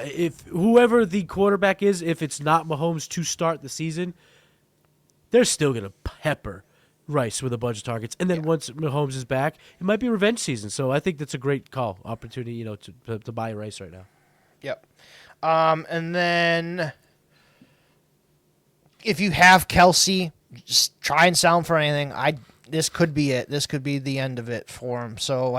if whoever the quarterback is, if it's not Mahomes to start the season, they're still going to pepper Rice with a bunch of targets. And then once Mahomes is back, it might be revenge season. So I think that's a great opportunity, to buy Rice right now. Yep. And then if you have Kelce, just try and sell him for anything. This could be it. This could be the end of it for him. So,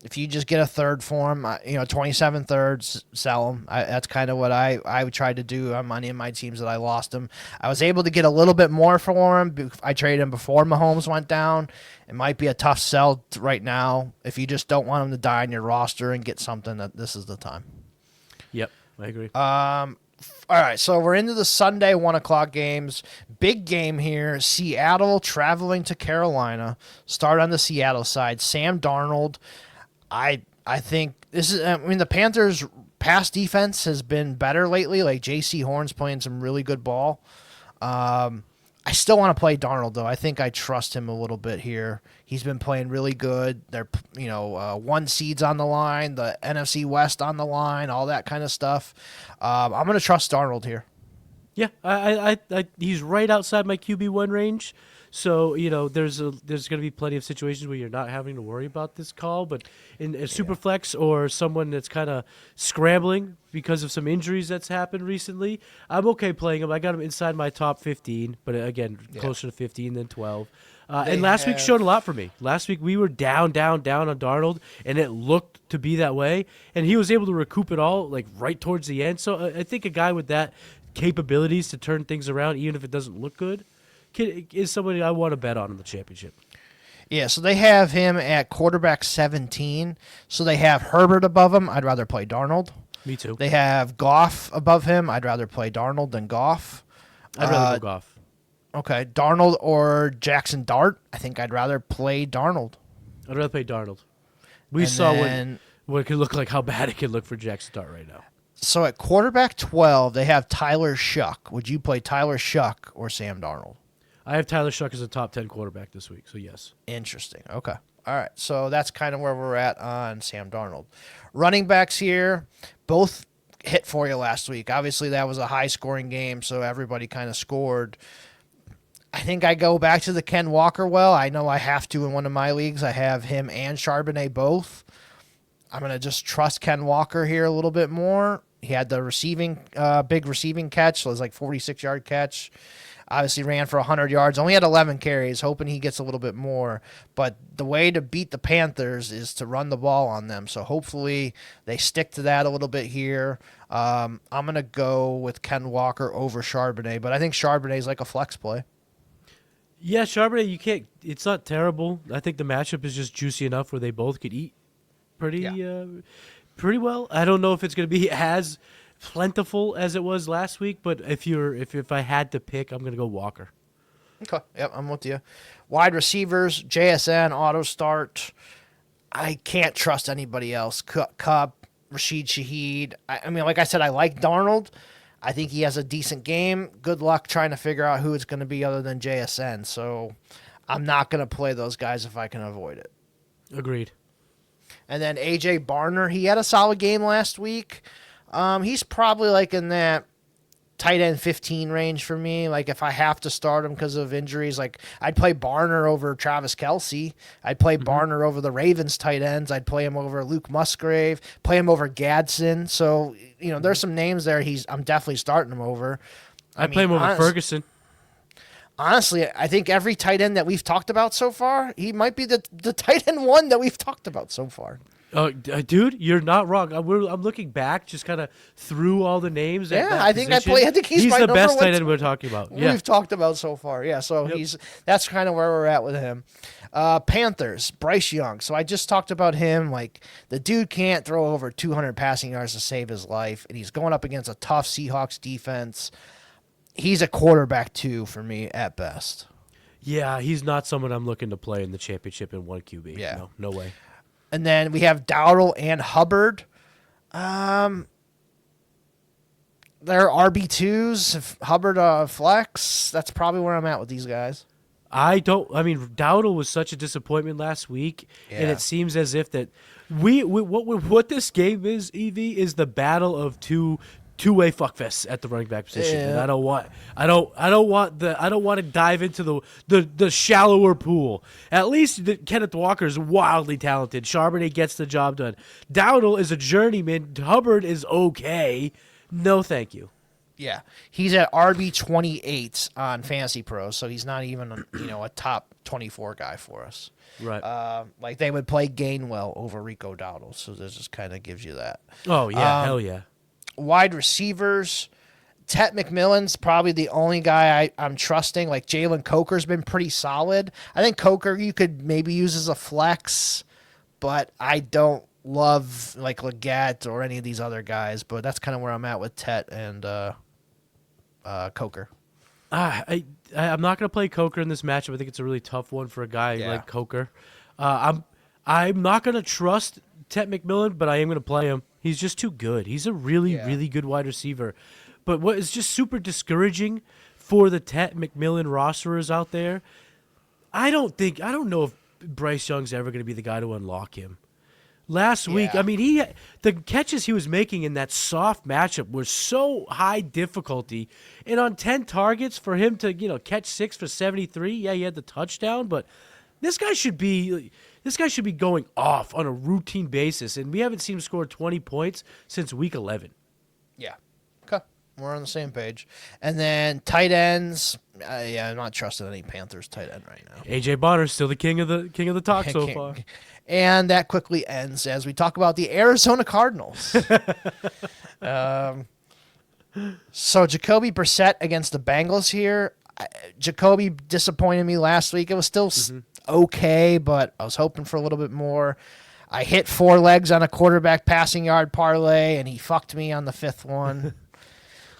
if you just get a third for him, 27 thirds, sell him. That's kind of what I tried to do on any of my teams that I lost him. I was able to get a little bit more for him. I traded him before Mahomes went down. It might be a tough sell right now. If you just don't want him to die on your roster and get something, that this is the time. Yep, I agree. All right, so we're into the Sunday 1 o'clock games. Big game here. Seattle traveling to Carolina. Start on the Seattle side. Sam Darnold. I think this is. The Panthers pass defense has been better lately. Like J.C. Horn's playing some really good ball. I still want to play Darnold, though. I think I trust him a little bit here. He's been playing really good. They're, 1 seeds on the line, the NFC West on the line, all that kind of stuff. I'm going to trust Darnold here. Yeah, I he's right outside my QB1 range. So, there's going to be plenty of situations where you're not having to worry about this call. But in a super flex or someone that's kind of scrambling because of some injuries that's happened recently, I'm okay playing him. I got him inside my top 15, but again, closer to 15 than 12. And last week showed a lot for me. Last week we were down on Darnold, and it looked to be that way. And he was able to recoup it all like right towards the end. So I think a guy with that capabilities to turn things around, even if it doesn't look good, is somebody I want to bet on in the championship. Yeah, so they have him at quarterback 17. So they have Herbert above him. I'd rather play Darnold. Me too. They have Goff above him. I'd rather play Darnold than Goff. I'd rather go Goff. Okay, Darnold or Jackson Dart. I think I'd rather play Darnold. I'd rather play Darnold. We saw what it could look like, how bad it could look for Jackson Dart right now. So at quarterback 12, they have Tyler Shuck. Would you play Tyler Shuck or Sam Darnold? I have Tyler Shuck as a top 10 quarterback this week, so yes. Interesting. Okay. All right. So that's kind of where we're at on Sam Darnold. Running backs here, both hit for you last week. Obviously, that was a high-scoring game, so everybody kind of scored. I think I go back to the Ken Walker well. I know I have to in one of my leagues. I have him and Charbonnet both. I'm going to just trust Ken Walker here a little bit more. He had the big receiving catch, so it was like 46-yard catch. Obviously ran for 100 yards, only had 11 carries, hoping he gets a little bit more. But the way to beat the Panthers is to run the ball on them. So hopefully they stick to that a little bit here. I'm going to go with Ken Walker over Charbonnet, but I think Charbonnet is like a flex play. Yeah, Charbonnet, it's not terrible. I think the matchup is just juicy enough where they both could eat pretty well. I don't know if it's going to be as plentiful as it was last week, but if I had to pick, I'm going to go Walker. Okay, yep, I'm with you. Wide receivers, JSN, auto start. I can't trust anybody else. Cup, Rashid Shaheed. I mean, like I said, I like Darnold. I think he has a decent game. Good luck trying to figure out who it's going to be other than JSN. So I'm not going to play those guys if I can avoid it. Agreed. And then A.J. Barner, he had a solid game last week. He's probably like in that tight end 15 range for me. Like if I have to start him because of injuries, like I'd play Barner over Travis Kelce. I'd play Barner over the Ravens tight ends. I'd play him over Luke Musgrave, play him over Gadsden. So, there's some names there I'm definitely starting him over. I'd play him over Ferguson. Honestly, I think every tight end that we've talked about so far, he might be the tight end one that we've talked about so far. Dude, you're not wrong. I'm looking back, just kind of through all the names. I think I think he's the my best number tight end we're talking about. Yeah. We've talked about so far. Yeah, so that's kind of where we're at with him. Panthers, Bryce Young. So I just talked about him. Like the dude can't throw over 200 passing yards to save his life, and he's going up against a tough Seahawks defense. He's a quarterback 2 for me at best. Yeah, he's not someone I'm looking to play in the championship in 1 QB. Yeah. No way. And then we have Dowdle and Hubbard. They're RB2s. If Hubbard flex, that's probably where I'm at with these guys. Dowdle was such a disappointment last week, and it seems as if that what this game is, Evie, is the battle of two-way fuckfests at the running back position, and I don't want to dive into the shallower pool. At least Kenneth Walker is wildly talented. Charbonnet gets the job done. Dowdle is a journeyman. Hubbard is okay. No, thank you. Yeah, he's at RB 28 on Fantasy Pros, so he's not even a top 24 guy for us. Right. Like they would play Gainwell over Rico Dowdle, so this just kind of gives you that. Oh yeah, hell yeah. Wide receivers, Tet McMillan's probably the only guy I'm trusting. Like Jalen Coker's been pretty solid. I think Coker you could maybe use as a flex, but I don't love like Leggett or any of these other guys. But that's kind of where I'm at with Tet and Coker. I'm not going to play Coker in this matchup. I think it's a really tough one for a guy like Coker. I'm not going to trust Tet McMillan, but I am going to play him. He's just too good. He's a really, really good wide receiver. But what is just super discouraging for the Tet McMillan rosterers out there, I don't know if Bryce Young's ever going to be the guy to unlock him. Last week, I mean, the catches he was making in that soft matchup were so high difficulty, and on 10 targets for him to catch 6 for 73, yeah, he had the touchdown, but this guy should be going off on a routine basis, and we haven't seen him score 20 points since week 11. Yeah. Okay. We're on the same page. And then tight ends, I'm not trusting any Panthers tight end right now. AJ Bonner's still the king of the talk so far. And that quickly ends as we talk about the Arizona Cardinals. So Jacoby Brissett against the Bengals here. Jacoby disappointed me last week. It was still okay, but I was hoping for a little bit more. I hit 4 legs on a quarterback passing yard parlay, and he fucked me on the 5th one.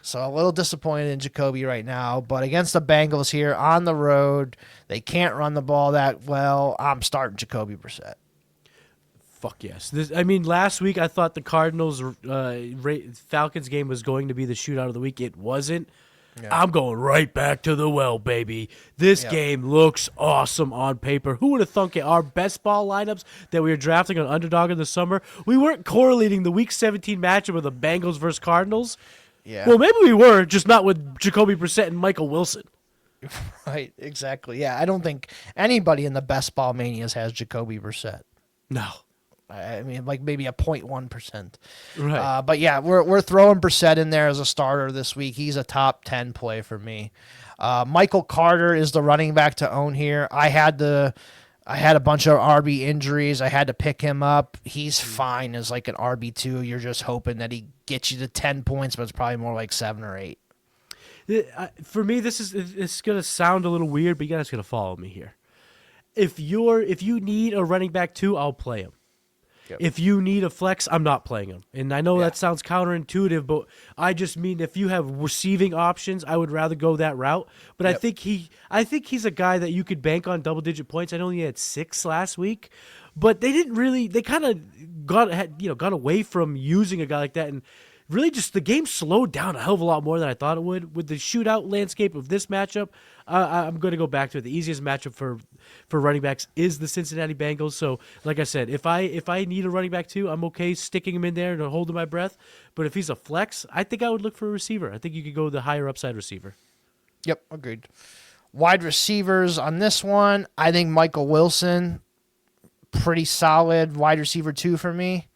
So a little disappointed in Jacoby right now. But against the Bengals here on the road, they can't run the ball that well. I'm starting Jacoby Brissett. Fuck yes. Last week I thought the Cardinals Falcons game was going to be the shootout of the week. It wasn't. Yeah. I'm going right back to the well, baby. This game looks awesome on paper. Who would have thunk it? Our best ball lineups that we were drafting on Underdog in the summer, we weren't correlating the Week 17 matchup of the Bengals versus Cardinals. Yeah. Well, maybe we were, just not with Jacoby Brissett and Michael Wilson. Right, exactly. Yeah, I don't think anybody in the best ball manias has Jacoby Brissett. No. I mean, like maybe a 0.1%. Right. But yeah, we're throwing Brissett in there as a starter this week. He's a top 10 play for me. Michael Carter is the running back to own here. I had a bunch of RB injuries. I had to pick him up. He's fine as like an RB2. You're just hoping that he gets you to 10 points, but it's probably more like 7 or 8. For me, it's going to sound a little weird, but you guys got to follow me here. If you need a running back 2, I'll play him. Yep. If you need a flex, I'm not playing him. And I know that sounds counterintuitive, but I just mean if you have receiving options, I would rather go that route. But I think he's a guy that you could bank on double-digit points. I know he had 6 last week, but they kind of got away from using a guy like that, and really just the game slowed down a hell of a lot more than I thought it would. With the shootout landscape of this matchup, I'm going to go back to it. The easiest matchup for running backs is the Cincinnati Bengals. So, like I said, if I need a running back too, I'm okay sticking him in there and holding my breath. But if he's a flex, I think I would look for a receiver. I think you could go the higher upside receiver. Yep, agreed. Wide receivers on this one, I think Michael Wilson, pretty solid wide receiver 2 for me.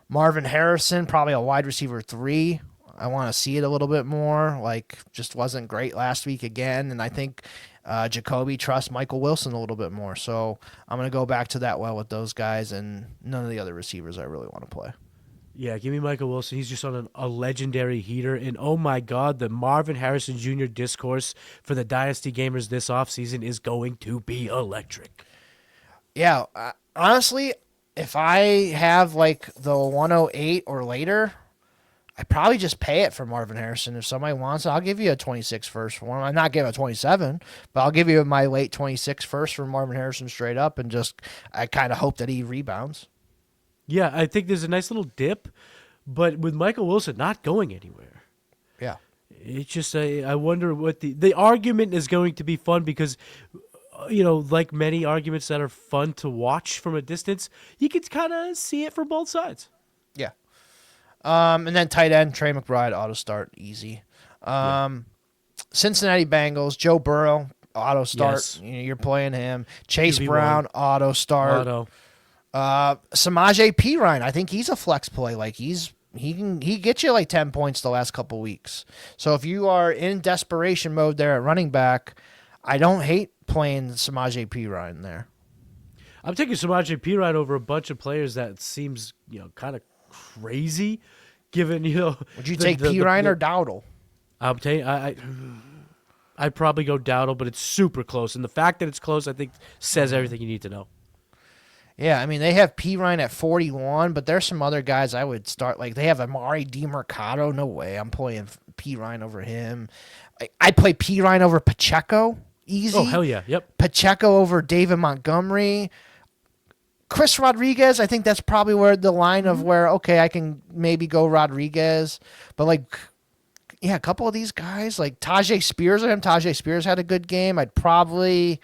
Marvin Harrison, probably a wide receiver 3. I want to see it a little bit more. Like, just wasn't great last week again. And I think Jacoby trusts Michael Wilson a little bit more. So I'm going to go back to that well with those guys and none of the other receivers I really want to play. Yeah, give me Michael Wilson. He's just on a legendary heater. And, oh, my God, the Marvin Harrison Jr. discourse for the Dynasty gamers this offseason is going to be electric. Yeah, honestly, if I have like the 108 or later, I probably just pay it for Marvin Harrison. If somebody wants it, I'll give you a 26 first for one. I'm not giving a 27, but I'll give you my late 26 first for Marvin Harrison straight up, and just I kind of hope that he rebounds. Yeah, I think there's a nice little dip, but with Michael Wilson not going anywhere. Yeah. It's just I wonder what the argument is going to be fun because like many arguments that are fun to watch from a distance, you can kind of see it from both sides. Yeah. And then tight end, Trey McBride, auto start, easy. Cincinnati Bengals, Joe Burrow, auto start. Yes. You're playing him. Chase QB1. Brown, auto start. Auto. Samaje Perine, I think he's a flex play. Like he gets you like 10 points the last couple weeks. So if you are in desperation mode there at running back, I don't hate playing Samaje Perine there. I'm taking Samaje Perine over a bunch of players that seems kind of crazy, given Would you take Perine or Dowdle? I'm taking I'd probably go Dowdle, but it's super close, and the fact that it's close, I think, says everything you need to know. Yeah, I mean they have Perine at 41, but there's some other guys I would start. Like they have Amari DiMercado. No way, I'm playing Perine over him. I'd play Perine over Pacheco. Easy. Oh hell yeah, yep. Pacheco over David Montgomery. Chris Rodriguez, I think that's probably where the line of where, okay, I can maybe go Rodriguez. But, like, yeah, a couple of these guys, like Tajay Spears or him. Tajay Spears had a good game. I'd probably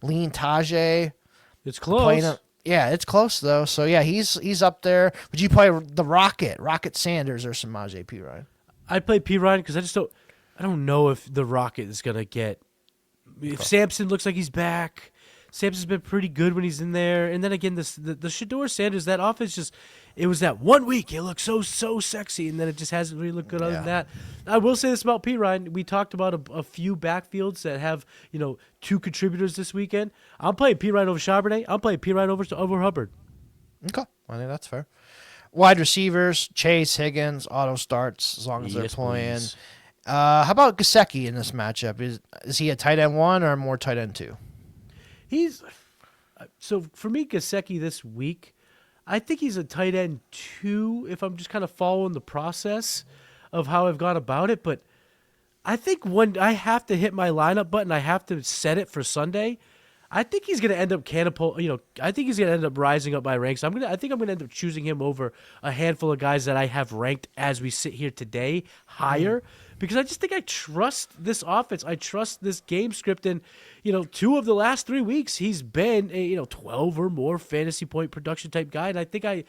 lean Tajay. It's close. Yeah, it's close, though. So, yeah, he's up there. Would you play the Rocket Sanders or Samaje Perine? I'd play Perine because I don't know if the Rocket is going to get. If Sampson looks like he's back, Sampson's been pretty good when he's in there. And then again, the Shedeur Sanders, that offense it was that 1 week. It looked so sexy, and then it just hasn't really looked good other than that. I will say this about Perine. We talked about a few backfields that have, 2 contributors this weekend. I'm playing Perine over Charbonnet. I'm playing Perine over Hubbard. Okay. I think that's fair. Wide receivers, Chase, Higgins, auto starts as long as they're playing. Please. How about Gesicki in this matchup? Is he a tight end 1 or more tight end 2? So for me, Gesicki this week, I think he's a tight end 2 if I'm just kind of following the process of how I've gone about it. But I think when I have to hit my lineup button, I have to set it for Sunday. I think he's going to end up I think he's going to end up rising up my ranks. I think I'm going to end up choosing him over a handful of guys that I have ranked as we sit here today higher. Because I just think I trust this offense. I trust this game script. And, 2 of the last 3 weeks, he's been a 12 or more fantasy point production type guy. And I think I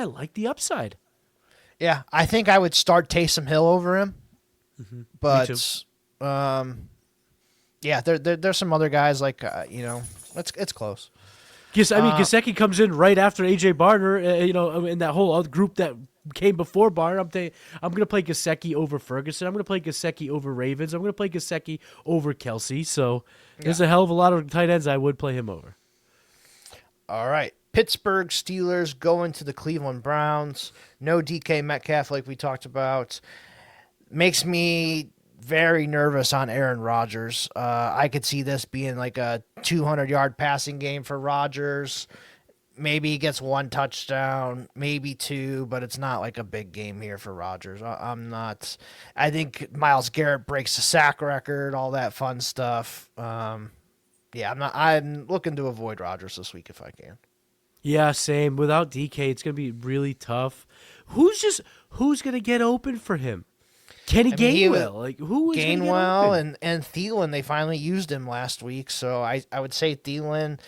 like the upside. Yeah, I think I would start Taysom Hill over him. Mm-hmm. But, yeah, there's some other guys like, it's close. Gesicki comes in right after A.J. Barner, in that whole other group that came before Barner. I'm going to play Gesicki over Ferguson. I'm going to play Gesicki over Ravens. I'm going to play Gesicki over Kelsey. So there's a hell of a lot of tight ends I would play him over. All right. Pittsburgh Steelers going to the Cleveland Browns. No DK Metcalf like we talked about. Makes me very nervous on Aaron Rodgers. I could see this being like a 200-yard passing game for Rodgers. Maybe he gets 1 touchdown, maybe 2, but it's not like a big game here for Rodgers. I think Myles Garrett breaks the sack record, all that fun stuff. I'm looking to avoid Rodgers this week if I can. Yeah, same. Without DK, it's going to be really tough. Who's going to get open for him? Kenny Gainwell. Who is Gainwell and Thielen, they finally used him last week, so I would say Thielen.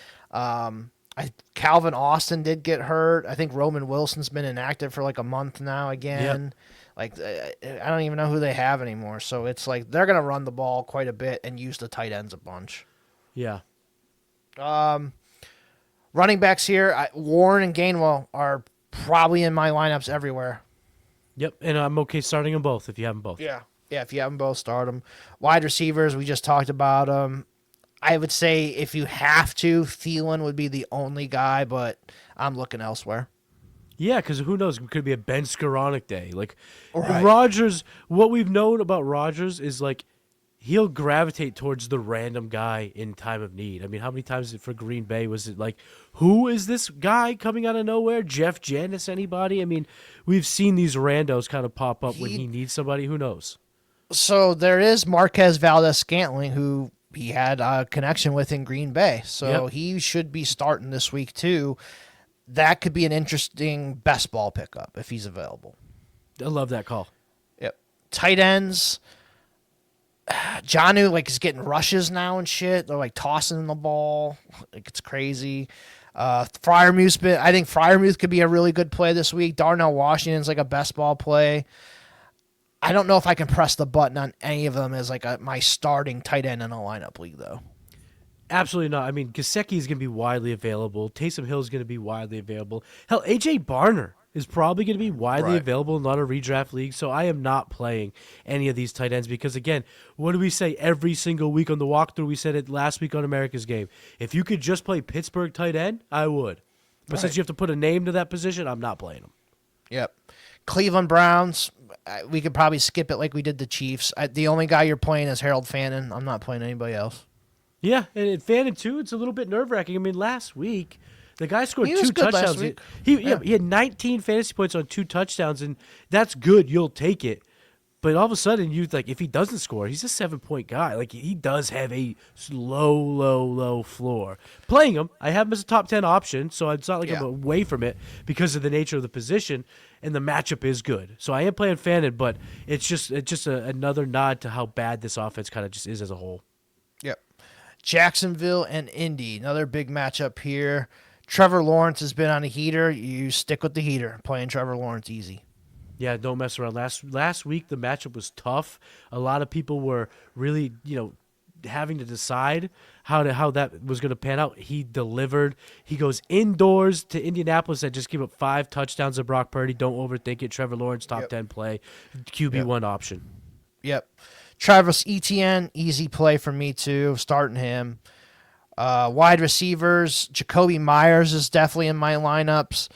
Calvin Austin did get hurt. I think Roman Wilson's been inactive for like a month now again. Yep. I don't even know who they have anymore. So it's like they're going to run the ball quite a bit and use the tight ends a bunch. Yeah. Running backs here, Warren and Gainwell are probably in my lineups everywhere. Yep, and I'm okay starting them both if you have them both. Yeah, if you have them both, start them. Wide receivers, we just talked about them. I would say if you have to, Thielen would be the only guy, but I'm looking elsewhere. Yeah, because who knows? It could be a Ben Skoranek day. Right. Rodgers, what we've known about Rodgers is he'll gravitate towards the random guy in time of need. I mean, how many times for Green Bay was it who is this guy coming out of nowhere? Jeff Janis, anybody? I mean, we've seen these randos kind of pop up when he needs somebody. Who knows? So there is Marquez Valdez-Scantling, who he had a connection with in Green Bay. So he should be starting this week too. That could be an interesting best ball pickup if he's available. I love that call. Yep. Tight ends. Jonnu is getting rushes now and shit. They're tossing the ball. It's crazy. I think Freiermuth could be a really good play this week. Darnell Washington's a best ball play. I don't know if I can press the button on any of them as my starting tight end in a lineup league, though. Absolutely not. I mean, Gesicki is going to be widely available. Taysom Hill is going to be widely available. Hell, A.J. Barner is probably going to be widely available in a lot of redraft leagues, so I am not playing any of these tight ends because, again, what do we say every single week on the walkthrough? We said it last week on America's Game. If you could just play Pittsburgh tight end, I would. But since you have to put a name to that position, I'm not playing them. Yep. Cleveland Browns, we could probably skip it like we did the Chiefs. The only guy you're playing is Harold Fannin. I'm not playing anybody else. Yeah, and Fannin, too, it's a little bit nerve-wracking. I mean, last week, the guy scored 2 touchdowns. He had 19 fantasy points on 2 touchdowns, and that's good. You'll take it. But all of a sudden, if he doesn't score, he's a 7-point guy. Like, he does have a low floor. Playing him, I have him as a top 10 option, so it's not like I'm away from it because of the nature of the position, and the matchup is good. So I am playing Fannin, but it's just another nod to how bad this offense kind of just is as a whole. Yep. Jacksonville and Indy, another big matchup here. Trevor Lawrence has been on a heater. You stick with the heater. Playing Trevor Lawrence easy. Yeah, don't mess around. Last week the matchup was tough. A lot of people were really, having to decide how that was going to pan out. He delivered. He goes indoors to Indianapolis and just give up 5 touchdowns to Brock Purdy. Don't overthink it. Trevor Lawrence, top 10 play, QB1 option. Yep. Travis Etienne, easy play for me too. Starting him. Wide receivers, Jacoby Myers is definitely in my lineups.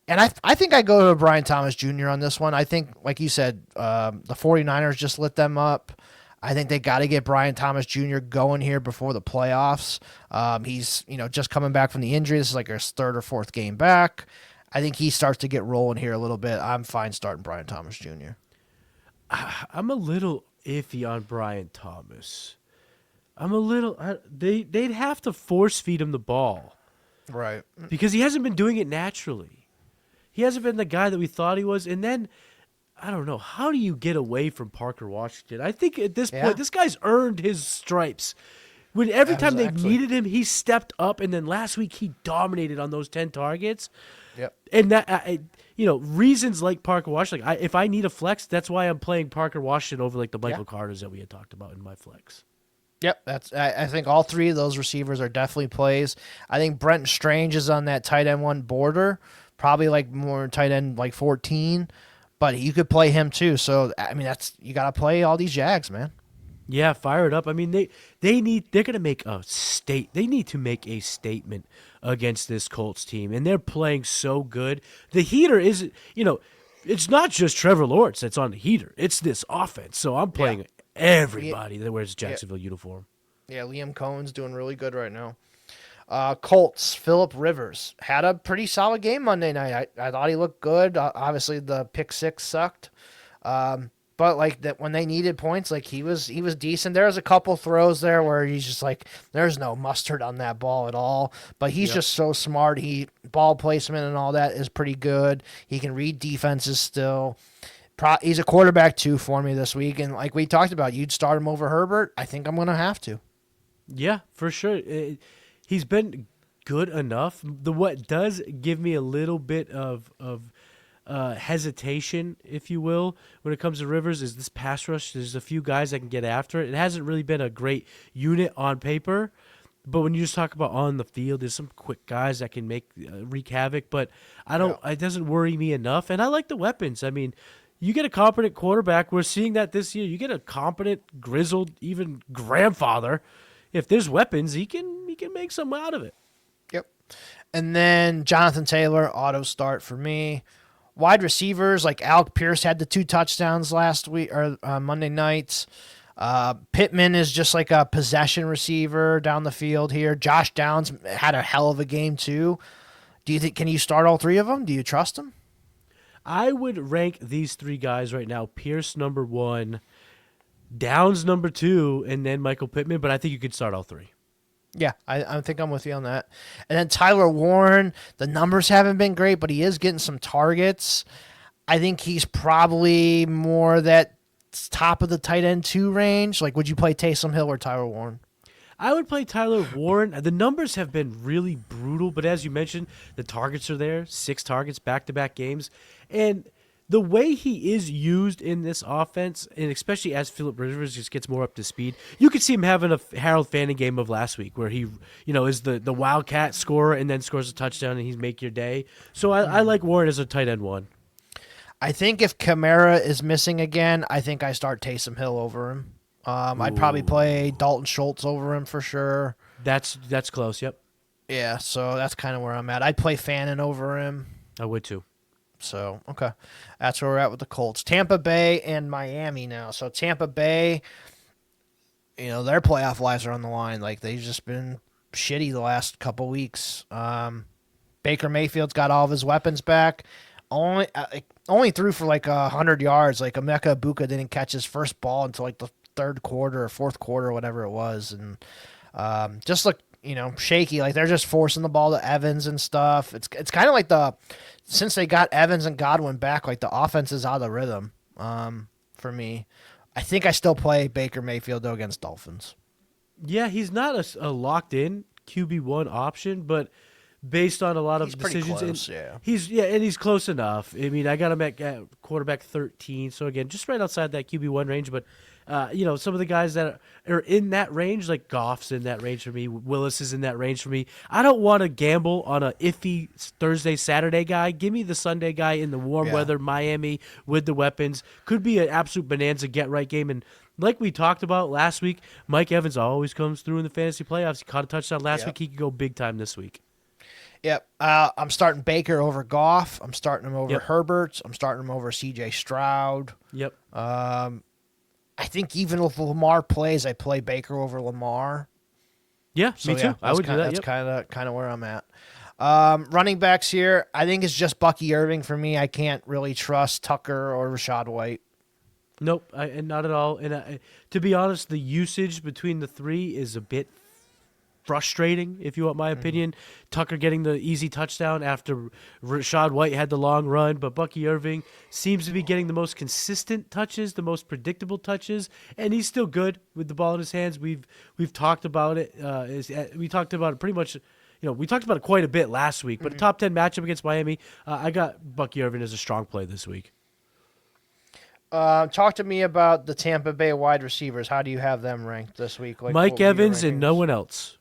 And I think I go to Brian Thomas Jr. on this one. I think, like you said, the 49ers just lit them up. I think they got to get Brian Thomas Jr. going here before the playoffs. He's just coming back from the injury. This is like his 3rd or 4th game back. I think he starts to get rolling here a little bit. I'm fine starting Brian Thomas Jr. I'm a little iffy on Brian Thomas. I'm a little. They'd have to force feed him the ball, right? Because he hasn't been doing it naturally. He hasn't been the guy that we thought he was. And then, I don't know, how do you get away from Parker Washington? I think at this point, this guy's earned his stripes. When every time they've needed him, he stepped up. And then last week, he dominated on those 10 targets. Yep. And that, reasons like Parker Washington. If I need a flex, that's why I'm playing Parker Washington over like the Michael Carters that we had talked about in my flex. Yep, I think all 3 of those receivers are definitely plays. I think Brenton Strange is on that tight end 1 border. Probably like more tight end like 14, but you could play him too. So I mean, you got to play all these Jags, man. Yeah, fire it up. I mean, they're going to make they need to make a statement against this Colts team, and they're playing so good. The heater is, it's not just Trevor Lawrence that's on the heater. It's this offense. So I'm playing everybody that wears a Jacksonville uniform. Yeah, Liam Cohen's doing really good right now. Colts, Phillip Rivers had a pretty solid game Monday night. I thought he looked good. Obviously, the pick 6 sucked, but like that when they needed points, like he was decent. There was a couple throws there where he's just like, there's no mustard on that ball at all. But he's just so smart. Ball placement and all that is pretty good. He can read defenses still. He's a quarterback 2 for me this week, and like we talked about, you'd start him over Herbert. I think I'm gonna have to. Yeah, for sure. He's been good enough. What does give me a little bit of hesitation, if you will, when it comes to Rivers is this pass rush. There's a few guys that can get after it. It hasn't really been a great unit on paper, but when you just talk about on the field, there's some quick guys that can wreak havoc. But it doesn't worry me enough, and I like the weapons. I mean, you get a competent quarterback. We're seeing that this year. You get a competent, grizzled, even grandfather. If there's weapons, he can make something out of it. Yep. And then Jonathan Taylor, auto start for me. Wide receivers, like Alec Pierce had the 2 touchdowns last week or Monday nights. Pittman is just like a possession receiver down the field here. Josh Downs had a hell of a game too. Do you think can you start all 3 of them? Do you trust them? I would rank these 3 guys right now. Pierce number 1. Downs number 2, and then Michael Pittman, but I think you could start all 3. Yeah, I think I'm with you on that. And then Tyler Warren, the numbers haven't been great, but he is getting some targets. I think he's probably more that top of the tight end 2 range. Like, would you play Taysom Hill or Tyler Warren? I would play Tyler Warren. The numbers have been really brutal, but as you mentioned, the targets are there. 6 targets, back-to-back games. And the way he is used in this offense, and especially as Phillip Rivers just gets more up to speed, you could see him having a Harold Fanning game of last week where he, is the wildcat scorer and then scores a touchdown and he's make your day. So I like Warren as a tight end 1. I think if Kamara is missing again, I think I start Taysom Hill over him. I'd probably play Dalton Schultz over him for sure. That's close, yep. Yeah, so that's kind of where I'm at. I'd play Fannin over him. I would too. So, okay. That's where we're at with the Colts. Tampa Bay and Miami now. So, Tampa Bay, their playoff lives are on the line. Like, they've just been shitty the last couple weeks. Baker Mayfield's got all of his weapons back. only threw for like 100 yards. Like Emeka Ibuka didn't catch his first ball until like the third quarter or fourth quarter, whatever it was, and just looked shaky. Like they're just forcing the ball to Evans and stuff. It's kind of like since they got Evans and Godwin back, like the offense is out of rhythm. For me, I think I still play Baker Mayfield though against Dolphins. Yeah, he's not a locked in QB1 option, but based on a lot of decisions, close, yeah. He's close enough. I mean, I got him at quarterback 13, so again, just right outside that QB1 range. But some of the guys that are in that range, like Goff's in that range for me, Willis is in that range for me. I don't want to gamble on a iffy Thursday, Saturday guy. Give me the Sunday guy in the warm weather, Miami with the weapons. Could be an absolute bonanza get right game. And like we talked about last week, Mike Evans always comes through in the fantasy playoffs. He caught a touchdown last week. He could go big time this week. Yep. I'm starting Baker over Goff. I'm starting him over Herbert. I'm starting him over C.J. Stroud. Yep. I think even if Lamar plays, I play Baker over Lamar. Yeah, me too. I would do that. That's kind of where I'm at. Running backs here, I think it's just Bucky Irving for me. I can't really trust Tucker or Rashad White. Nope, and not at all. And to be honest, the usage between the three is a bit frustrating, if you want my opinion. Tucker getting the easy touchdown after Rashad White had the long run, but Bucky Irving seems to be getting the most consistent touches, the most predictable touches, and he's still good with the ball in his hands. We've talked about it. We talked about it pretty much. We talked about it quite a bit last week. But a top 10 matchup against Miami, I got Bucky Irving as a strong play this week. Talk to me about the Tampa Bay wide receivers. How do you have them ranked this week? Like, Mike Evans and no one else.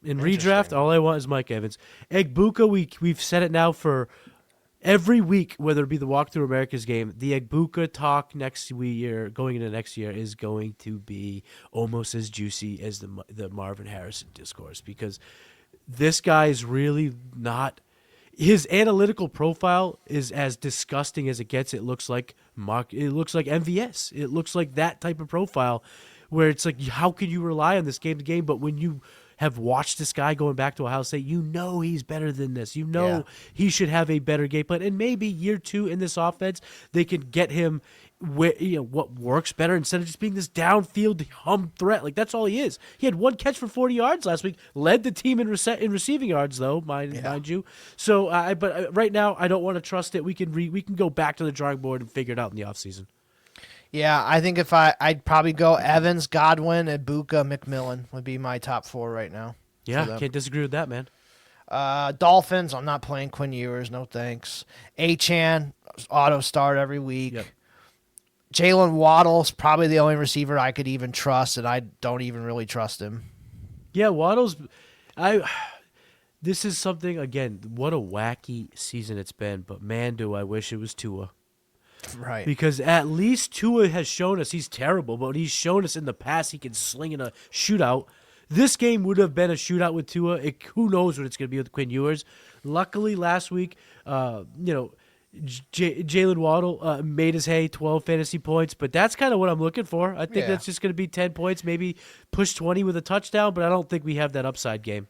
In redraft, all I want is Mike Evans. Egbuka, we've said it now for every week, whether it be the Walk Through America's game, the Egbuka talk next year, going into next year, is going to be almost as juicy as the Marvin Harrison discourse, because this guy is really not. His analytical profile is as disgusting as it gets. It looks like MVS. It looks like that type of profile, where it's like, how could you rely on this game to game? But when you have watched this guy going back to Ohio State, he's better than this. He should have a better game plan. And maybe year 2 in this offense, they can get him what works better instead of just being this downfield hum threat. Like, that's all he is. He had 1 catch for 40 yards last week, led the team in receiving yards, though, mind you. So, but right now, I don't want to trust it. We can go back to the drawing board and figure it out in the offseason. Yeah, I think if I'd probably go Evans, Godwin, Ibuka, McMillan would be my top 4 right now. Yeah, can't disagree with that, man. Dolphins, I'm not playing Quinn Ewers, no thanks. Achane, auto start every week. Yep. Jalen Waddle's probably the only receiver I could even trust, and I don't even really trust him. Yeah, Waddle's. This is something, again, what a wacky season it's been, but man, do I wish it was Tua. Right. Because at least Tua has shown us he's terrible, but he's shown us in the past he can sling in a shootout. This game would have been a shootout with Tua. Who knows what it's going to be with Quinn Ewers. Luckily, last week, Jalen Waddle made his hay, 12 fantasy points, but that's kind of what I'm looking for. I think that's just going to be 10 points, maybe push 20 with a touchdown, but I don't think we have that upside game.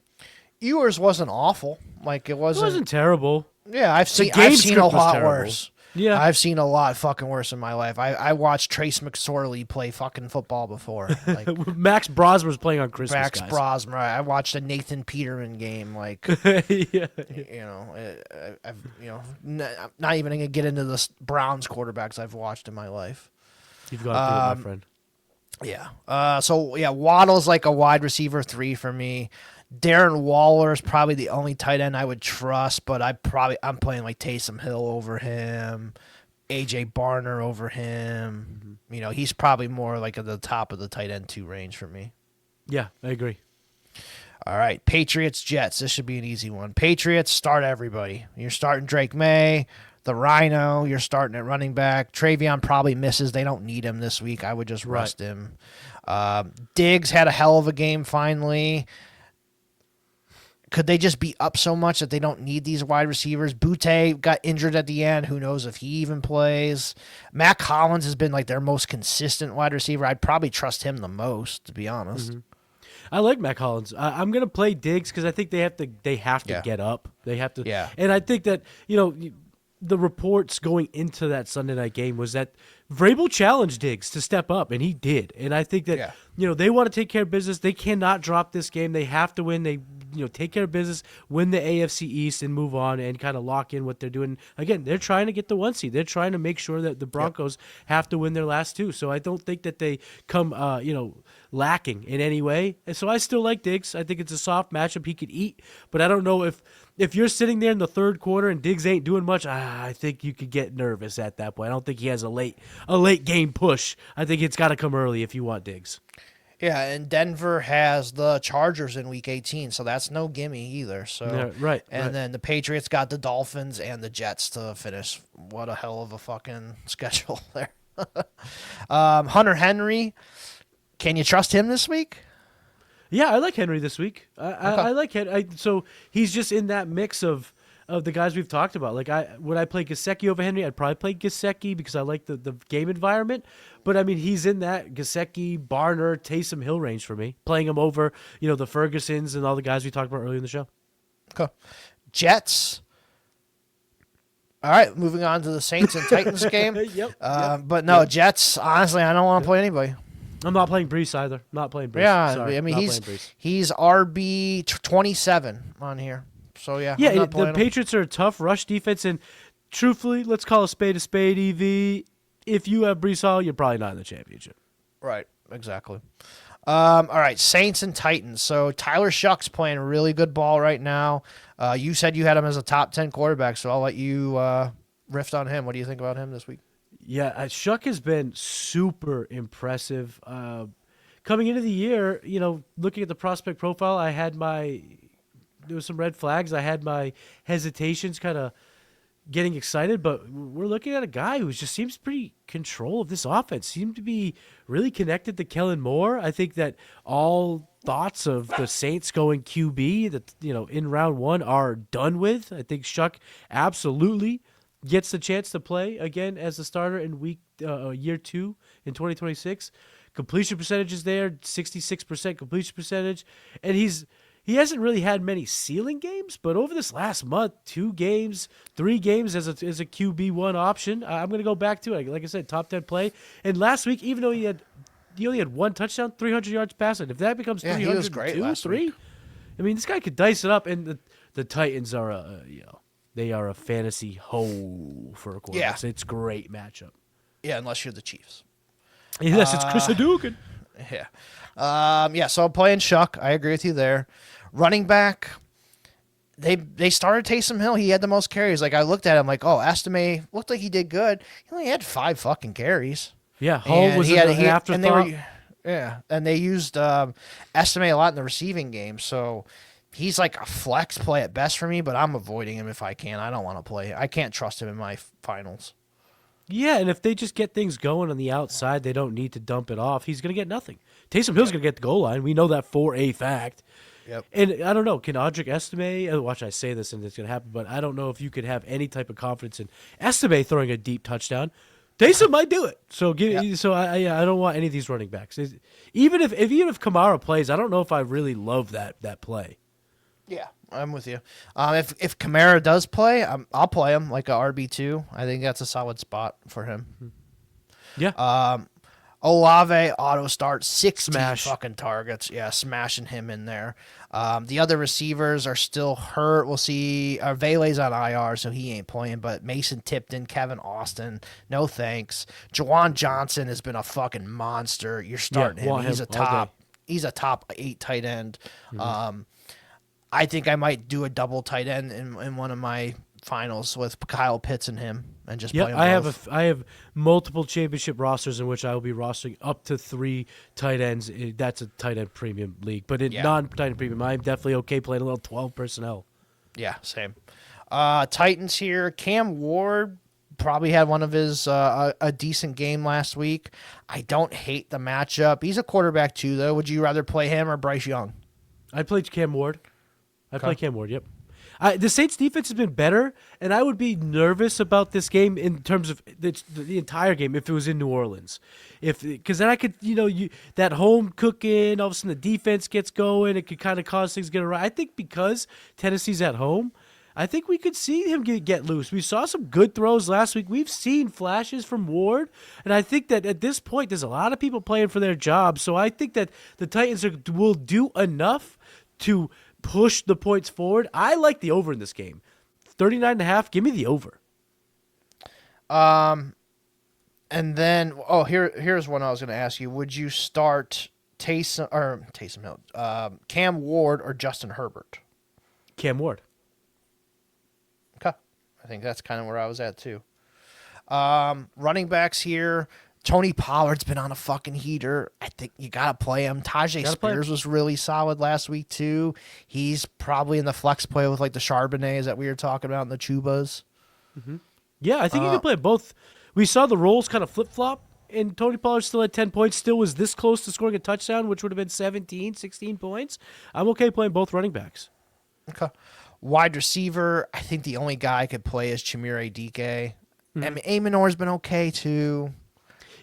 Ewers wasn't awful. Like, it wasn't terrible. Yeah, I've seen a lot worse. Yeah, I've seen a lot fucking worse in my life. I watched Trace McSorley play fucking football before. Like, Max Brosmer was playing on Christmas. Max Brosmer. I watched a Nathan Peterman game. Like, I'm not even gonna get into the Browns quarterbacks I've watched in my life. You've gone through it, my friend. Yeah. Waddle's like a wide receiver 3 for me. Darren Waller is probably the only tight end I would trust, but I'm playing like Taysom Hill over him, AJ Barner over him. Mm-hmm. He's probably more like at the top of the tight end 2 range for me. Yeah, I agree. All right, Patriots, Jets. This should be an easy one. Patriots, start everybody. You're starting Drake May, the Rhino. You're starting at running back. Travion probably misses. They don't need him this week. I would just rest him. Diggs had a hell of a game finally. Could they just be up so much that they don't need these wide receivers? Butte got injured at the end. Who knows if he even plays? Matt Collins has been like their most consistent wide receiver. I'd probably trust him the most, to be honest. Mm-hmm. I like Matt Collins. I'm gonna play Diggs because I think they have to get up. They have to. Yeah. And I think that the reports going into that Sunday night game was that Vrabel challenged Diggs to step up, and he did. And I think that they want to take care of business. They cannot drop this game. They have to win. They take care of business, win the AFC East, and move on and kind of lock in what they're doing. Again, they're trying to get the 1 seed. They're trying to make sure that the Broncos have to win their last 2. So I don't think that they come lacking in any way. And so I still like Diggs. I think it's a soft matchup he could eat, but I don't know if you're sitting there in the third quarter and Diggs ain't doing much, I think you could get nervous at that point. I don't think he has a late game push. I think it's got to come early if you want Diggs. Yeah, and Denver has the Chargers in Week 18, so that's no gimme either. So right. Then the Patriots got the Dolphins and the Jets to finish. What a hell of a fucking schedule there. Hunter Henry, can you trust him this week? Yeah, I like Henry this week. I like Henry. So he's just in that mix of the guys we've talked about. Like, would I play Gesicki over Henry? I'd probably play Gesicki because I like the game environment. But, I mean, he's in that Gesicki, Barner, Taysom Hill range for me, playing him over, the Fergusons and all the guys we talked about earlier in the show. Okay. Jets. All right, moving on to the Saints and Titans game. But no, Jets, honestly, I don't want to play anybody. I'm not playing Brees either. Not playing Brees. Yeah, Sorry, I mean, he's RB 27 on here. So, yeah. Yeah, the Patriots are a tough rush defense, and truthfully, let's call a spade, EV. If you have Brees Hall, you're probably not in the championship. Right, exactly. All right, Saints and Titans. So Tyler Shuck's playing really good ball right now. You said you had him as a top 10 quarterback, so I'll let you riff on him. What do you think about him this week? Yeah, Shuck has been super impressive. Coming into the year, looking at the prospect profile, there was some red flags. I had my hesitations kind of getting excited, but we're looking at a guy who just seems pretty control of this offense. Seemed to be really connected to Kellen Moore. I think that all thoughts of the Saints going QB that in round 1 are done with. I think Shuck absolutely gets the chance to play again as a starter in year 2 in 2026. Completion percentage is there, 66% completion percentage, and he hasn't really had many ceiling games, but over this last month, 2 games, 3 games as a QB1 option. I'm going to go back to it. Like I said, top 10 play. And last week, even though he only had 1 touchdown, 300 yards passing. If that becomes 300, he was great last week. I mean, this guy could dice it up. And the Titans are they are a fantasy hole for a quarterback. Yeah. So it's a great matchup. Yeah, unless you're the Chiefs. Unless it's Chris Hadouken. Yeah. So I'm playing Shuck. I agree with you there. Running back, they started Taysom Hill. He had the most carries. Like, I looked at him like, oh, Estime looked like he did good. He only had 5 fucking carries. Yeah, Hull was an afterthought. And they used Estime a lot in the receiving game. So he's like a flex play at best for me, but I'm avoiding him if I can. I don't want to play. I can't trust him in my finals. Yeah, and if they just get things going on the outside, they don't need to dump it off. He's going to get nothing. Taysom Hill's going to get the goal line. We know that for a fact. Yep. And I don't know, can Audric Estime, watch I say this and it's going to happen, but I don't know if you could have any type of confidence in Estime throwing a deep touchdown. Taysom might do it. So I don't want any of these running backs. Even if Kamara plays, I don't know if I really love that play. Yeah, I'm with you. If Kamara does play, I'll play him like a RB2. I think that's a solid spot for him. Yeah. Olave auto start 60 Smash. fucking targets. Yeah, smashing him in there. The other receivers are still hurt. We'll see. Vele's on IR, so he ain't playing. But Mason Tipton, Kevin Austin, no thanks. Jawan Johnson has been a fucking monster. You're starting him. He's a top 8 tight end. Mm-hmm. I think I might do a double tight end in one of my finals with Kyle Pitts and him, and just play them both. I have multiple championship rosters in which I will be rostering up to 3 tight ends. That's a tight end premium league, but in non-tight end premium, I'm definitely okay playing a little 12 personnel. Yeah, same. Titans here. Cam Ward probably had one of his a decent game last week. I don't hate the matchup. He's a quarterback too, though. Would you rather play him or Bryce Young? I played Cam Ward. Cam Ward, yep. The Saints' defense has been better, and I would be nervous about this game in terms of the entire game if it was in New Orleans. Because then I could, that home cooking, all of a sudden the defense gets going, it could kind of cause things to get around. I think because Tennessee's at home, I think we could see him get loose. We saw some good throws last week. We've seen flashes from Ward, and I think that at this point there's a lot of people playing for their jobs. So I think that the Titans will do enough to push the points forward. I like the over in this game. 39.5, give me the over. And then, here's one I was going to ask you. Would you start Taysom Hill, Cam Ward, or Justin Herbert? Cam Ward. Okay. I think that's kind of where I was at, too. Running backs here. Tony Pollard's been on a fucking heater. I think you got to play him. Tajay Spears was really solid last week, too. He's probably in the flex play with, like, the Charbonnets that we were talking about and the Chubas. Mm-hmm. Yeah, I think you can play both. We saw the roles kind of flip-flop, and Tony Pollard still had 10 points, still was this close to scoring a touchdown, which would have been 17, 16 points. I'm okay playing both running backs. Okay. Wide receiver, I think the only guy I could play is Chimere Dike. I mean, Amenor's been okay, too.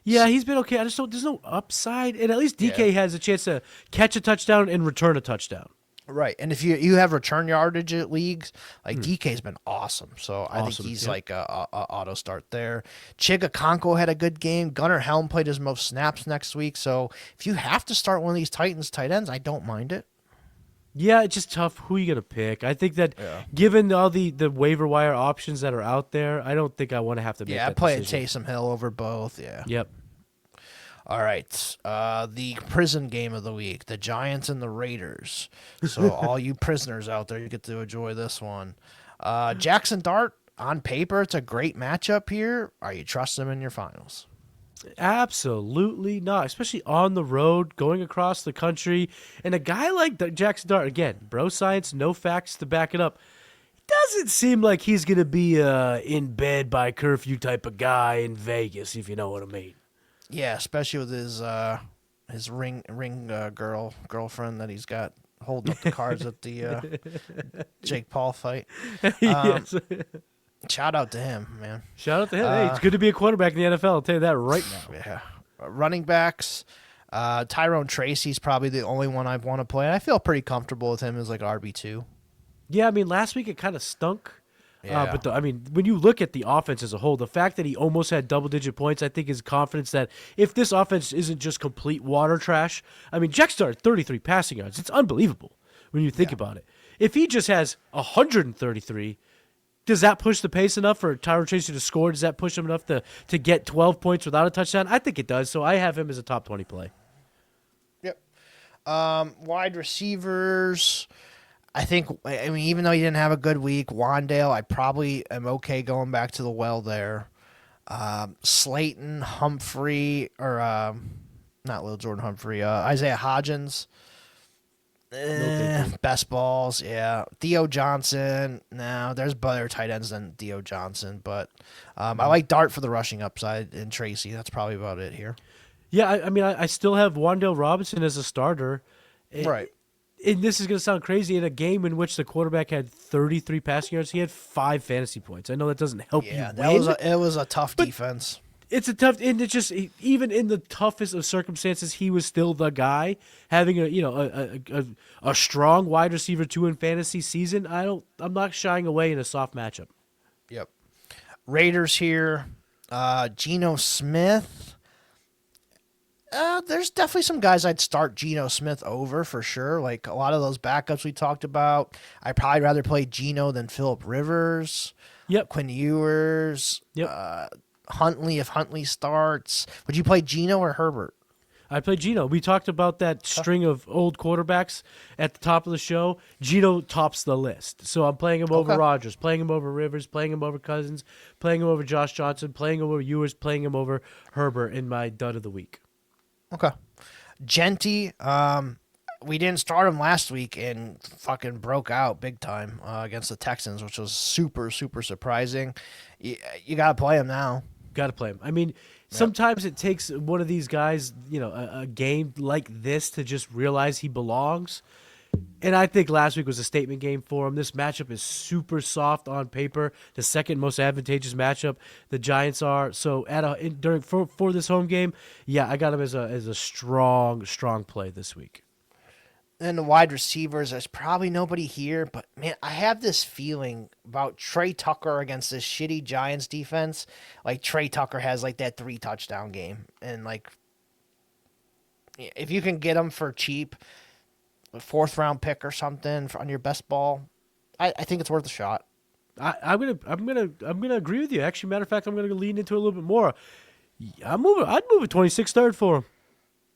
Yeah, he's been okay. There's no upside, and at least DK has a chance to catch a touchdown and return a touchdown. Right, and if you have return yardage at leagues, like DK's been awesome, so I think he's like a auto start there. Chigakonko had a good game. Gunnar Helm played his most snaps next week, so if you have to start one of these Titans tight ends, I don't mind it. Yeah, it's just tough. Who are you going to pick? I think that given all the waiver wire options that are out there, I don't think I want to have to make that play decision. Taysom Hill over both, Yep. All right, the prison game of the week, the Giants and the Raiders. So all you prisoners out there, you get to enjoy this one. Jackson Dart, on paper, it's a great matchup here. Are you trusting him in your finals? Absolutely not, especially on the road, going across the country. And a guy like Jackson Dart, again, bro science, no facts to back it up. Doesn't seem like he's going to be in bed by curfew type of guy in Vegas, if you know what I mean. Yeah, especially with his ring girlfriend that he's got holding up the cards at the Jake Paul fight. Yes. Shout out to him, man. Shout out to him. Hey, it's good to be a quarterback in the NFL. I'll tell you that right now. Yeah. Running backs, Tyrone Tracy's probably the only one I want to play. I feel pretty comfortable with him as like RB2. Yeah, I mean, last week it kind of stunk. Yeah. But when you look at the offense as a whole, the fact that he almost had double-digit points, I think is confidence that if this offense isn't just complete water trash, I mean, Jack started 33 passing yards. It's unbelievable when you think about it. If he just has 133, does that push the pace enough for Tyrone Tracy to score? Does that push him enough to get 12 points without a touchdown? I think it does, so I have him as a top 20 play. Yep. Wide receivers, I mean, even though he didn't have a good week, Wandale, I probably am okay going back to the well there. Slayton, Humphrey, or not Lil Jordan Humphrey, Isaiah Hodgins. Best balls, yeah. Theo Johnson, no, there's better tight ends than Theo Johnson, but I like Dart for the rushing upside and Tracy. That's probably about it here. Yeah, I mean, I still have Wan'Dale Robinson as a starter. Right. And this is going to sound crazy. In a game in which the quarterback had 33 passing yards, he had 5 fantasy points. I know that doesn't help you win. It was a tough defense. It's a tough, and it's just even in the toughest of circumstances, he was still the guy having a strong wide receiver 2 in fantasy season. I'm not shying away in a soft matchup. Yep. Raiders here, Geno Smith. There's definitely some guys I'd start Geno Smith over for sure. Like a lot of those backups we talked about, I'd probably rather play Geno than Phillip Rivers. Yep. Quinn Ewers. Yep. Huntley, if Huntley starts. Would you play Geno or Herbert? I play Geno. We talked about that string of old quarterbacks at the top of the show. Geno tops the list. So I'm playing him over Rodgers, playing him over Rivers, playing him over Cousins, playing him over Josh Johnson, playing him over Ewers, playing him over Herbert in my dud of the week. Okay. Genty, we didn't start him last week and fucking broke out big time against the Texans, which was super, super surprising. You got to play him now. Got to play him. I mean, sometimes it takes one of these guys, a game like this to just realize he belongs. And I think last week was a statement game for him. This matchup is super soft on paper. The second most advantageous matchup the Giants are. So for this home game, I got him as a strong play this week. And the wide receivers, there's probably nobody here, but man, I have this feeling about Trey Tucker against this shitty Giants defense. Like Trey Tucker has like that 3 touchdown game, and like if you can get him for cheap, a 4th round pick or something on your best ball, I think it's worth a shot. I'm gonna agree with you. Actually, matter of fact, I'm gonna lean into it a little bit more. I'd move a 26 third for him.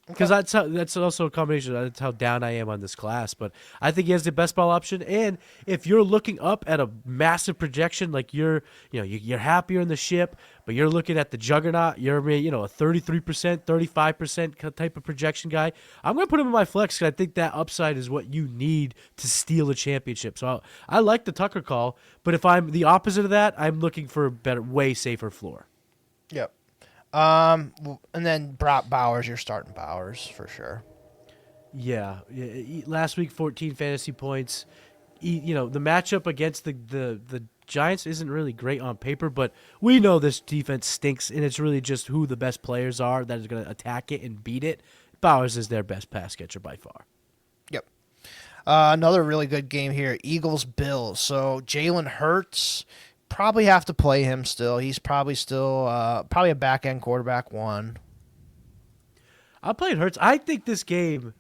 Because that's also a combination. That's how down I am on this class. But I think he has the best ball option. And if you're looking up at a massive projection, like you're happier in the ship, but you're looking at the juggernaut, you're a 33%, 35% type of projection guy, I'm going to put him in my flex because I think that upside is what you need to steal a championship. So I like the Tucker call. But if I'm the opposite of that, I'm looking for a better, way safer floor. Yep. And then Brock Bowers, you're starting Bowers for sure. Yeah. Last week, 14 fantasy points. The matchup against the Giants isn't really great on paper, but we know this defense stinks, and it's really just who the best players are that is going to attack it and beat it. Bowers is their best pass catcher by far. Yep. Another really good game here, Eagles-Bills. So Jalen Hurts, probably have to play him still. He's probably still probably a back-end quarterback 1. I'm playing Hurts. I think this game,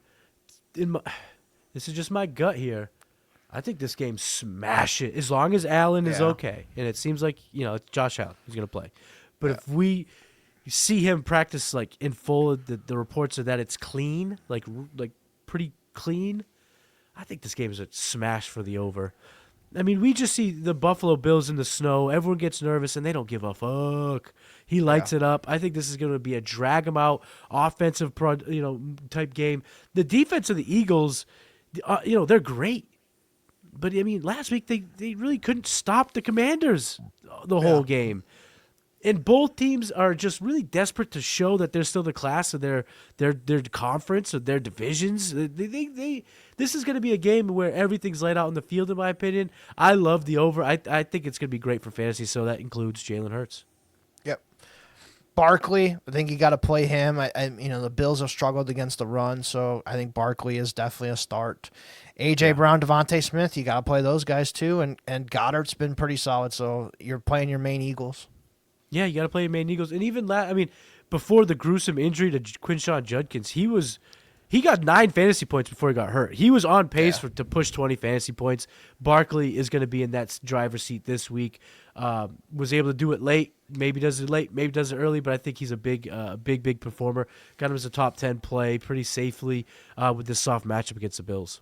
this is just my gut here. I think this game smash it as long as Allen is okay. And it seems like, it's Josh Allen. He's going to play. But if we see him practice like in full, the reports are that it's clean, like pretty clean. I think this game is a smash for the over. I mean, we just see the Buffalo Bills in the snow. Everyone gets nervous, and they don't give a fuck. He lights it up. I think this is going to be a drag-em-out offensive type game. The defense of the Eagles, they're great. But, I mean, last week they really couldn't stop the Commanders the whole game. And both teams are just really desperate to show that they're still the class of their conference or their divisions. This is going to be a game where everything's laid out in the field, in my opinion. I love the over. I think it's going to be great for fantasy, so that includes Jalen Hurts. Yep. Barkley, I think you got to play him. The Bills have struggled against the run, so I think Barkley is definitely a start. A.J. Brown, Devontae Smith, you got to play those guys too, and Goddard's been pretty solid, so you're playing your main Eagles. Yeah, you got to play your main Eagles. And even before the gruesome injury to Quinshawn Judkins, he got 9 fantasy points before he got hurt. He was on pace to push 20 fantasy points. Barkley is going to be in that driver's seat this week. Was able to do it late. Maybe does it late, maybe does it early, but I think he's a big performer. Got him as a top 10 play pretty safely with this soft matchup against the Bills.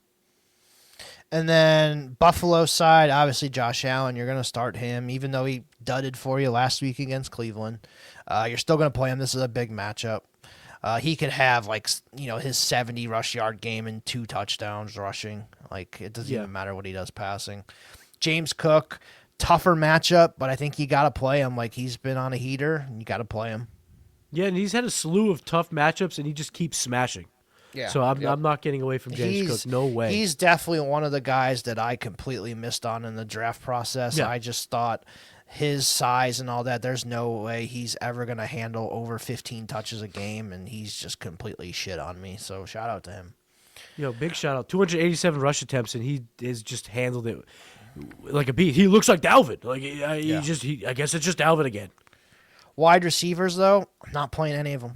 And then Buffalo side, obviously Josh Allen, you're going to start him, even though he dudded for you last week against Cleveland. You're still going to play him. This is a big matchup. He could have his 70 rush yard game and 2 touchdowns rushing. It doesn't even matter what he does passing. James Cook, tougher matchup, but I think you got to play him. He's been on a heater, and you got to play him. Yeah, and he's had a slew of tough matchups, and he just keeps smashing. Yeah, so I'm not getting away from James Cook. No way. He's definitely one of the guys that I completely missed on in the draft process. Yeah. I just thought his size and all that, there's no way he's ever going to handle over 15 touches a game, and he's just completely shit on me. So shout out to him. Big shout out. 287 rush attempts, and he has just handled it like a beast. He looks like Dalvin. I guess it's just Dalvin again. Wide receivers, though, I'm not playing any of them.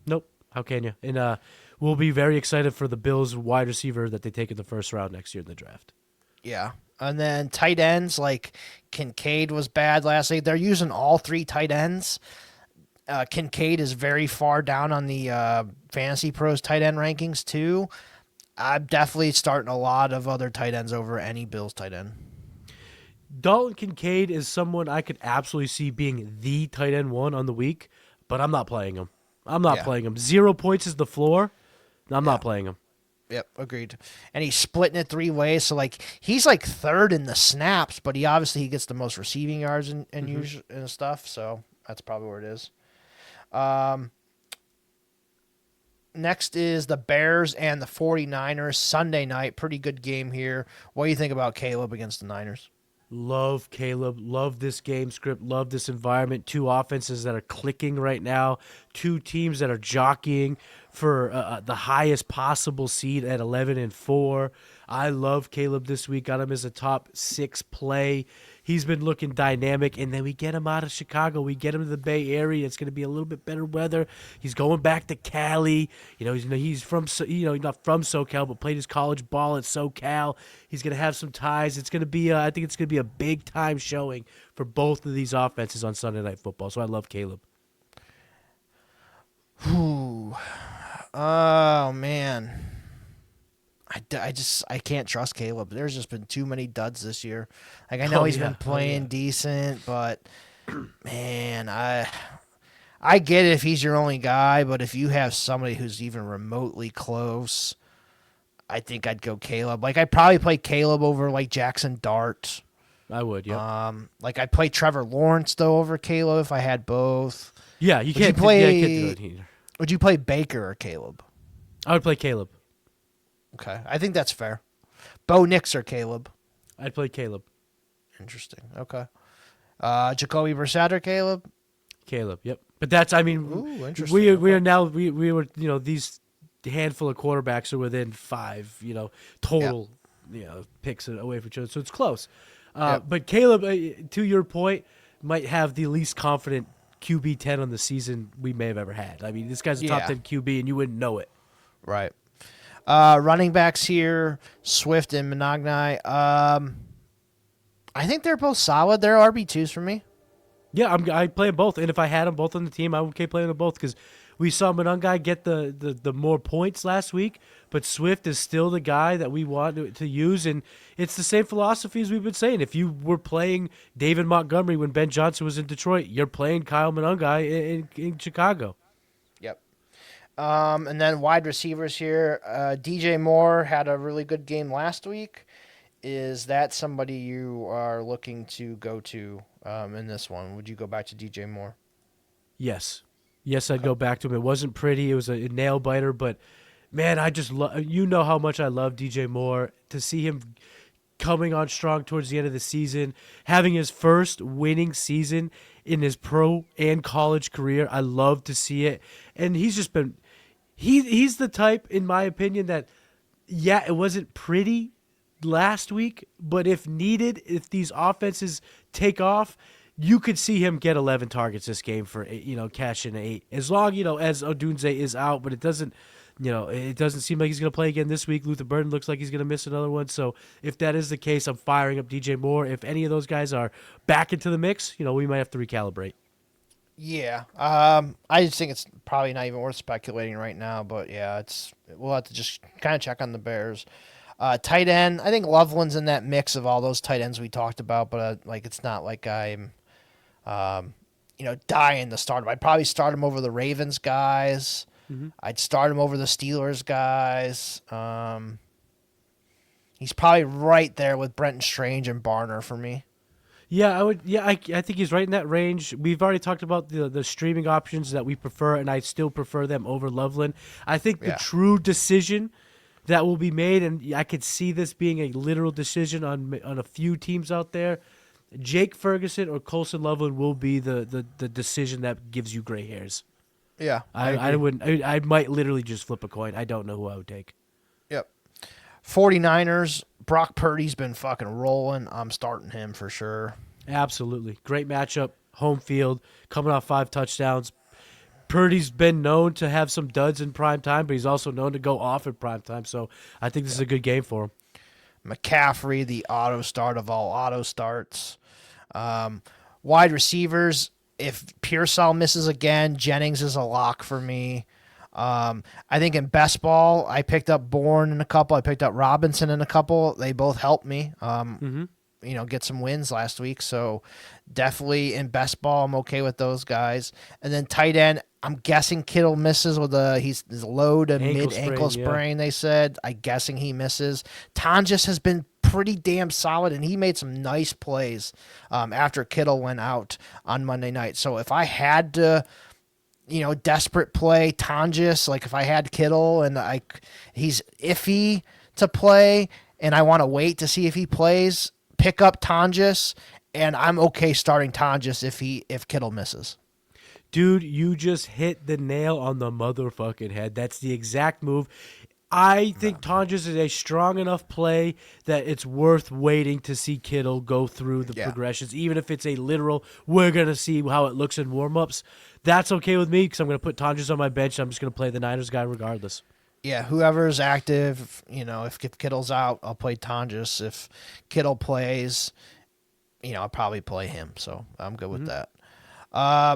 Nope. How can you? And we'll be very excited for the Bills wide receiver that they take in the first round next year in the draft. Yeah. And then tight ends, Kincaid was bad last week. They're using all 3 tight ends. Kincaid is very far down on the Fantasy Pros tight end rankings, too. I'm definitely starting a lot of other tight ends over any Bills tight end. Dalton Kincaid is someone I could absolutely see being the tight end 1 on the week, but I'm not playing him. Playing him. 0 points is the floor. I'm not playing him. Yep, agreed. And he's splitting it 3 ways, so he's 3rd in the snaps, but he gets the most receiving yards and and stuff, so that's probably where it is. Next is the Bears and the 49ers Sunday night. Pretty good game here. What do you think about Caleb against the Niners? Love Caleb. Love this game script. Love this environment. 2 offenses that are clicking right now. 2 teams that are jockeying for the highest possible seed at 11-4. I love Caleb this week. Got him as a top 6 play. He's been looking dynamic, and then we get him out of Chicago. We get him to the Bay Area. It's going to be a little bit better weather. He's going back to Cali. He's from he's not from SoCal, but played his college ball at SoCal. He's going to have some ties. It's going to be I think it's going to be a big time showing for both of these offenses on Sunday Night Football. So I love Caleb. Ooh. Oh man. I can't trust Caleb. There's just been too many duds this year. Like I know he's been playing decent, but man, I get it if he's your only guy, but if you have somebody who's even remotely close, I think I'd go Caleb. Like I'd probably play Caleb over like Jackson Dart. I would, yeah. Like I'd play Trevor Lawrence though over Caleb if I had both. Yeah, you can't play. Would you play Baker or Caleb? I would play Caleb. Okay, I think that's fair. Bo Nix or Caleb? I'd play Caleb. Interesting. Okay. Jacoby Brissett or Caleb? Caleb. Yep. But that's Ooh, interesting. we are now we were these handful of quarterbacks are within 5 total picks away from each other, so it's close. But Caleb, to your point, might have the least confident QB 10 on the season we may have ever had. I mean, this guy's a top 10 QB, and you wouldn't know it. Right. Running backs here, Swift and Monogny. I think they're both solid. They're RB2s for me. Yeah, I play them both, and if I had them both on the team, I would keep playing them both because we saw Monogny get the more points last week, but Swift is still the guy that we want to use, and it's the same philosophy as we've been saying. If you were playing David Montgomery when Ben Johnson was in Detroit, you're playing Kyle Monogny in Chicago. Yep. And then wide receivers here. DJ Moore had a really good game last week. Is that somebody you are looking to go to in this one? Would you go back to DJ Moore? Yes. Yes, I'd go back to him. It wasn't pretty. It was a nail biter, but man, I just how much I love DJ Moore. To see him coming on strong towards the end of the season, having his first winning season in his pro and college career. I love to see it. And he's just been he's the type, in my opinion, that it wasn't pretty last week, but if needed, if these offenses take off, you could see him get 11 targets this game for cash in 8. As long as Odunze is out, but it doesn't seem like he's going to play again this week. Luther Burden looks like he's going to miss another one. So if that is the case, I'm firing up DJ Moore. If any of those guys are back into the mix, we might have to recalibrate. Yeah. I just think it's probably not even worth speculating right now, but yeah, we'll have to just kind of check on the Bears. Tight end, I think Loveland's in that mix of all those tight ends we talked about, but it's not like I'm dying to start him. I'd probably start him over the Ravens guys. Mm-hmm. I'd start him over the Steelers guys. He's probably right there with Brenton Strange and Barner for me. Yeah, I would. Yeah, I think he's right in that range. We've already talked about the streaming options that we prefer, and I still prefer them over Loveland. I think the true decision that will be made, and I could see this being a literal decision on a few teams out there, Jake Ferguson or Colson Loveland will be the decision that gives you gray hairs. Yeah, I might literally just flip a coin. I don't know who I would take. Yep. 49ers, Brock Purdy's been fucking rolling. I'm starting him for sure. Absolutely. Great matchup, home field, coming off 5 touchdowns. Purdy's been known to have some duds in prime time, but he's also known to go off in prime time. So I think this is a good game for him. McCaffrey, the auto start of all auto starts. Wide receivers, if Pearsall misses again, Jennings is a lock for me. I think in best ball, I picked up Bourne in a couple. I picked up Robinson in a couple. They both helped me. Get some wins last week. So definitely in best ball, I'm okay with those guys. And then tight end, I'm guessing Kittle misses with his low to mid ankle sprain. They said. I'm guessing he misses. Tonjes has been pretty damn solid, and he made some nice plays after Kittle went out on Monday night. So if I had to, desperate play Tonjes, like if I had Kittle and he's iffy to play, and I want to wait to see if he plays, pick up Tonjes, and I'm okay starting Tonjes if Kittle misses. Dude, you just hit the nail on the motherfucking head. That's the exact move. I think Tonjes is a strong enough play that it's worth waiting to see Kittle go through the progressions, even if it's a literal, we're going to see how it looks in warm-ups. That's okay with me because I'm going to put Tonjes on my bench. I'm just going to play the Niners guy regardless. Yeah, whoever's active, if Kittle's out, I'll play Tonjes. If Kittle plays, I'll probably play him. So I'm good with that.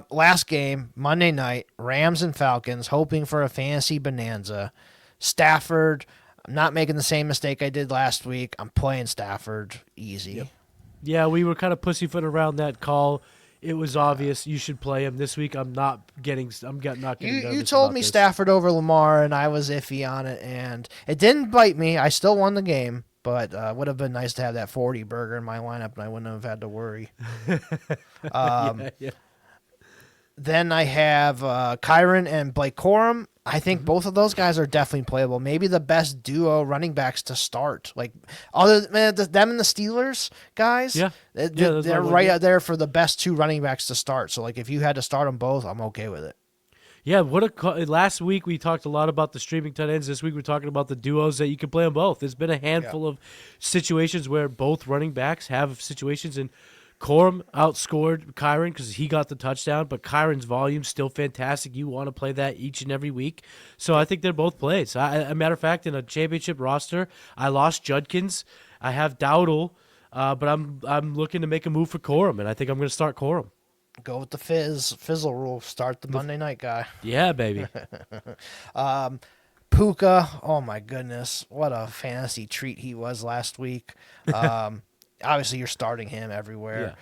Last game, Monday night, Rams and Falcons, hoping for a fantasy bonanza. Stafford, I'm not making the same mistake I did last week. I'm playing Stafford easy. Yep. Yeah, we were kind of pussyfoot around that call. It was obvious you should play him this week. I'm not getting. You told me Stafford over Lamar, and I was iffy on it, and it didn't bite me. I still won the game, but would have been nice to have that 40 burger in my lineup, and I wouldn't have had to worry. Then I have Kyron and Blake Corum. I think both of those guys are definitely playable. Maybe the best duo running backs to start. Like other than them and the Steelers guys, they're right out there for the best two running backs to start. So like if you had to start them both, I'm okay with it. Yeah, last week we talked a lot about the streaming tight ends. This week we're talking about the duos that you can play them both. There's been a handful of situations where both running backs have situations, and Corum outscored Kyron because he got the touchdown, but Kyron's volume's still fantastic. You want to play that each and every week. So I think they're both plays. A matter of fact, in a championship roster, I lost Judkins. I have Dowdle, but I'm looking to make a move for Corum, and I think I'm going to start Corum. Go with the fizzle rule. Start the Monday night guy. Yeah, baby. Puka, oh my goodness, what a fantasy treat he was last week. Obviously, you're starting him everywhere.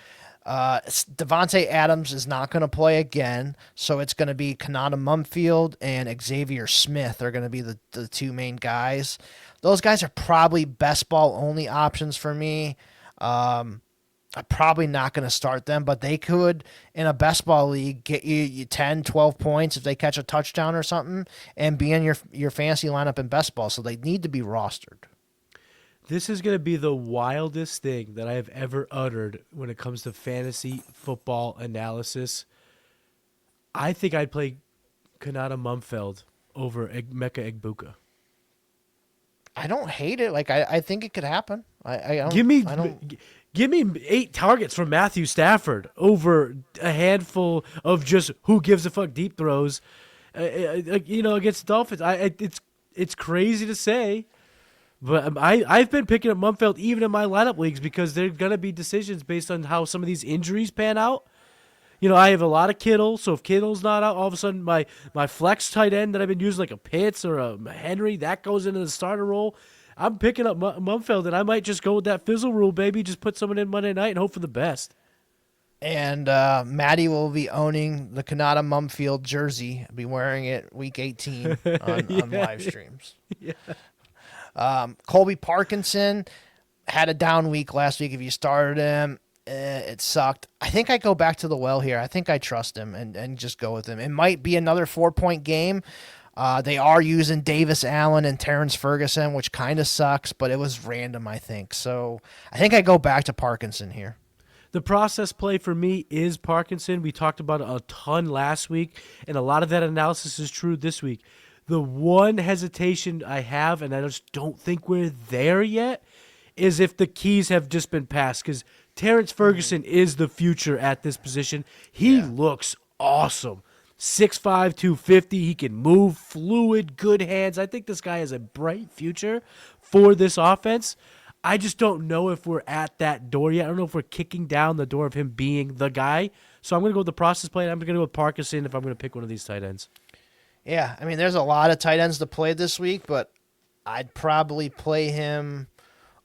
Yeah. Devontae Adams is not going to play again, so it's going to be Kanata Mumfield and Xavier Smith are going to be the two main guys. Those guys are probably best ball only options for me. I'm probably not going to start them, but they could, in a best ball league, get you 10, 12 points if they catch a touchdown or something and be in your fantasy lineup in best ball, so they need to be rostered. This is going to be the wildest thing that I have ever uttered when it comes to fantasy football analysis. I think I'd play Kanata Mumfeld over Mecca Egbuka. I don't hate it. Like I think it could happen. Give me 8 targets from Matthew Stafford over a handful of just who gives a fuck deep throws. Against the Dolphins. It's crazy to say. But I've been picking up Mumfeld even in my lineup leagues because there are going to be decisions based on how some of these injuries pan out. I have a lot of Kittle, so if Kittle's not out, all of a sudden my flex tight end that I've been using, like a Pitts or a Henry, that goes into the starter role. I'm picking up Mumfeld, and I might just go with that fizzle rule, baby. Just put someone in Monday night and hope for the best. And Maddie will be owning the Kanata Mumfield jersey. I'll be wearing it week 18 on live streams. Yeah. Colby Parkinson had a down week last week. If you started him, it sucked. I think I go back to the well here. I think I trust him and just go with him. It might be another 4-point game. They are using Davis Allen and Terrence Ferguson, which kind of sucks, but it was random, I think. So I think I go back to Parkinson here. The process play for me is Parkinson. We talked about it a ton last week, and a lot of that analysis is true this week. The one hesitation I have, and I just don't think we're there yet, is if the keys have just been passed. Because Terrence Ferguson is the future at this position. He looks awesome. 6'5", 250. He can move, fluid, good hands. I think this guy has a bright future for this offense. I just don't know if we're at that door yet. I don't know if we're kicking down the door of him being the guy. So I'm going to go with the process play, and I'm going to go with Parkinson if I'm going to pick one of these tight ends. Yeah, I mean, there's a lot of tight ends to play this week, but I'd probably play him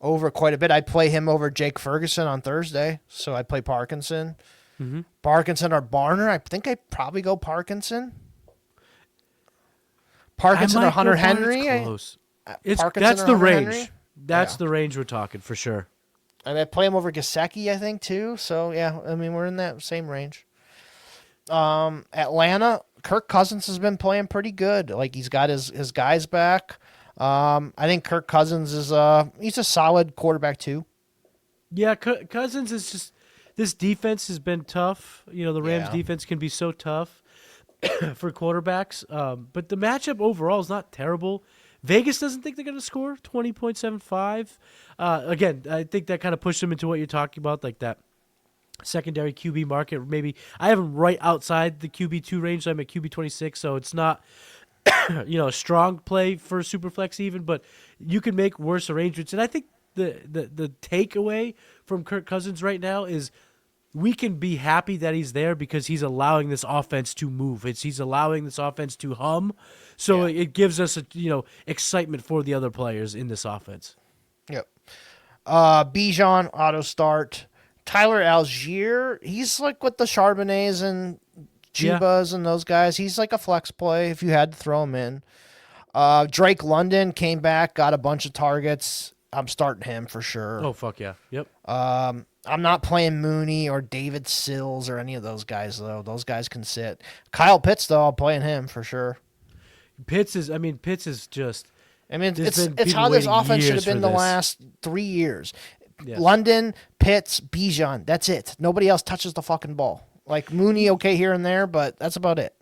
over quite a bit. I'd play him over Jake Ferguson on Thursday, so I'd play Parkinson. Mm-hmm. Parkinson or Barner, I think I'd probably go Parkinson. Parkinson or Hunter Henry. Close. That's the range. Henry? That's the range we're talking for sure. And I'd play him over Gesicki, I think, too. So, yeah, I mean, we're in that same range. Atlanta, Kirk Cousins has been playing pretty good. Like, he's got his guys back. I think Kirk Cousins is he's a solid quarterback too. Yeah, Cousins is just, this defense has been tough. The Rams defense can be so tough. for quarterbacks. But the matchup overall is not terrible. Vegas doesn't think they're going to score 20.75. Again, I think that kind of pushed them into what you're talking about, like that secondary QB market. Maybe I have them right outside the QB2 range. So I'm at QB 26, so it's not a strong play for Superflex even, but you can make worse arrangements. And I think the takeaway from Kirk Cousins right now is we can be happy that he's there because he's allowing this offense to move. He's allowing this offense to hum. So it gives us excitement for the other players in this offense. Yep. Bijan auto start. Tyler Algier, he's like with the Charbonnets and Chubas and those guys. He's like a flex play if you had to throw him in. Drake London came back, got a bunch of targets. I'm starting him for sure. Oh, fuck yeah. Yep. I'm not playing Mooney or David Sills or any of those guys, though. Those guys can sit. Kyle Pitts, though, I'm playing him for sure. Pitts is just... it's how this offense should have been the last 3 years. Yes. London, Pitts, Bijan. That's it. Nobody else touches the fucking ball. Like Mooney, okay, here and there, but that's about it.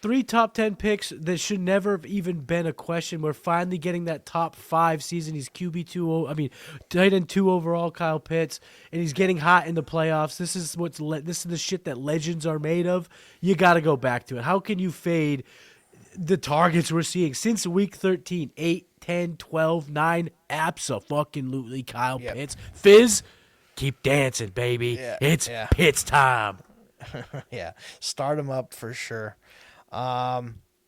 3 top 10 picks that should never have even been a question. We're finally getting that top 5 season. He's tight end 2 overall, Kyle Pitts, and he's getting hot in the playoffs. This is the shit that legends are made of. You got to go back to it. How can you fade the targets we're seeing since week 13? 8, 10, 12, 9, abso-fucking-lutely Kyle Pitts. Fizz, keep dancing, baby. It's Pitts time. Yeah, start him up for sure. I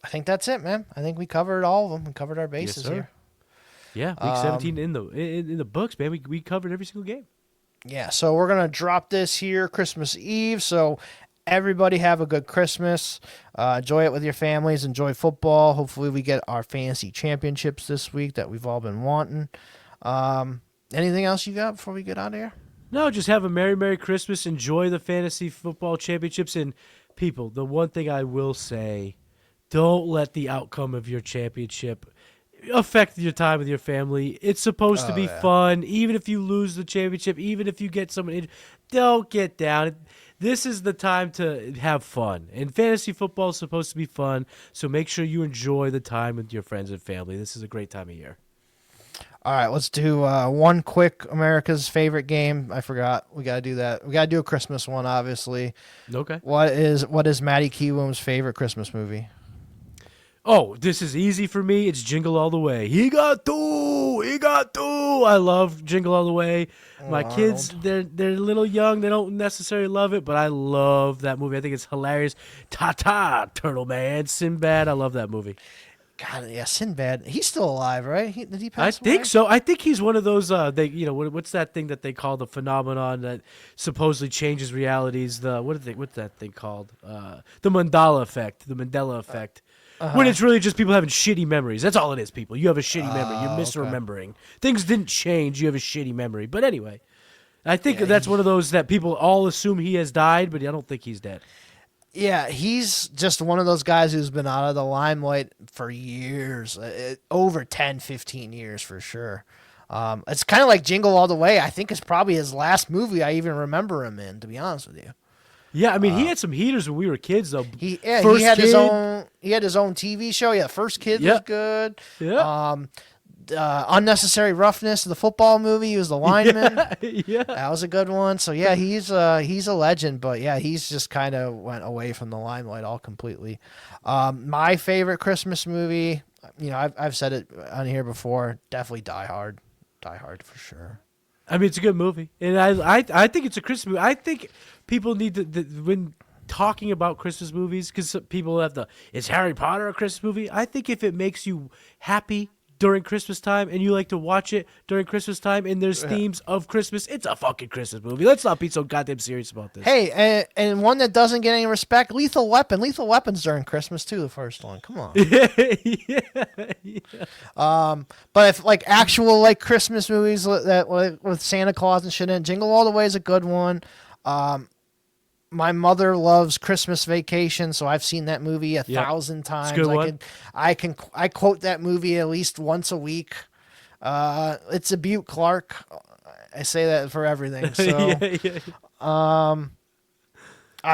think that's it, man. I think we covered all of them. We covered our bases here. Yeah, week 17 in the books, man. We covered every single game. Yeah, so we're gonna drop this here Christmas Eve. So everybody have a good Christmas. Enjoy it with your families. Enjoy football. Hopefully we get our fantasy championships this week that we've all been wanting. Anything else you got before we get out of here? No, just have a Merry Christmas. Enjoy the fantasy football championships. And people, the one thing I will say, don't let the outcome of your championship affect your time with your family. It's supposed to be fun. Even if you lose the championship, even if you get someone injured, don't get down. This is the time to have fun. And fantasy football is supposed to be fun, so make sure you enjoy the time with your friends and family. This is a great time of year. All right, let's do one quick America's favorite game. I forgot. We got to do that. We got to do a Christmas one, obviously. Okay. What is Matty Kiwoom's favorite Christmas movie? Oh, this is easy for me. It's Jingle All the Way. He got two. I love Jingle All the Way. My kids, they're a little young. They don't necessarily love it, but I love that movie. I think it's hilarious. Ta-ta, Turtle Man, Sinbad. I love that movie. God, yeah, Sinbad. He's still alive, right? Did he I pass away? think so. I think he's one of those. What's that thing that they call the phenomenon that supposedly changes realities? What's that thing called? The Mandela effect. The Mandela effect. When it's really just people having shitty memories. That's all it is, people. You have a shitty memory. You're misremembering. Things didn't change. You have a shitty memory. But anyway, I think that's one of those that people all assume he has died, but I don't think he's dead. Yeah, he's just one of those guys who's been out of the limelight for years, over 10, 15 years for sure. It's kind of like Jingle All the Way. I think it's probably his last movie I even remember him in, to be honest with you. Yeah, I mean, he had some heaters when we were kids, though. He had his own TV show. Yeah, First Kid was good. Yeah. Unnecessary Roughness, the football movie. He was the lineman. Yeah. That was a good one. So yeah, he's a legend. But yeah, he's just kind of went away from the limelight all completely. My favorite Christmas movie, I've said it on here before. Definitely Die Hard. Die Hard for sure. I mean, it's a good movie, and I think it's a Christmas movie. I think people need to when talking about Christmas movies, because people have is Harry Potter a Christmas movie? I think if it makes you happy during Christmas time and you like to watch it during Christmas time and there's themes of Christmas, it's a fucking Christmas movie. Let's not be so goddamn serious about this. Hey, and one that doesn't get any respect, Lethal Weapon. Lethal Weapon's during Christmas too, the first one. Come on. Yeah. But if like actual like Christmas movies that with Santa Claus and shit in, Jingle All the Way is a good one. My mother loves Christmas Vacation, so I've seen that movie 1,000 times. It's a good one. I quote that movie at least once a week. It's a Butte Clark. I say that for everything. So, I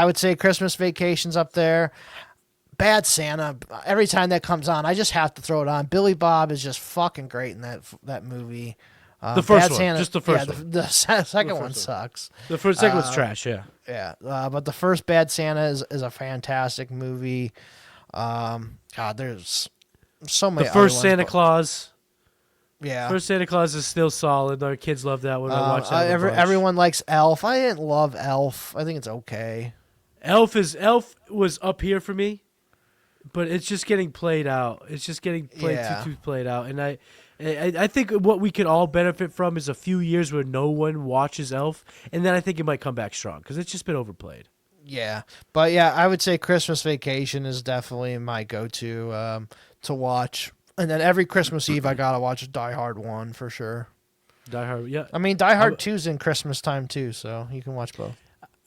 would say Christmas Vacation's up there. Bad Santa. Every time that comes on, I just have to throw it on. Billy Bob is just fucking great in that movie. The first Bad one, Santa, just the first yeah, one. The second one one. sucks. The second one's trash. Yeah. Yeah, but the first Bad Santa is a fantastic movie. God, there's so many. The first other ones, Santa but- Claus. Yeah. First Santa Claus is still solid. Our kids love that one. I watched that a bunch. Everyone likes Elf. I didn't love Elf. I think it's okay. Elf was up here for me, but it's just getting played out. It's just getting played too played out, and I think what we could all benefit from is a few years where no one watches Elf, and then I think it might come back strong because it's just been overplayed. Yeah, but yeah, I would say Christmas Vacation is definitely my go-to to watch, and then every Christmas Eve I gotta watch Die Hard 1 for sure. Die Hard, yeah. I mean, Die Hard 2's in Christmas time too, so you can watch both.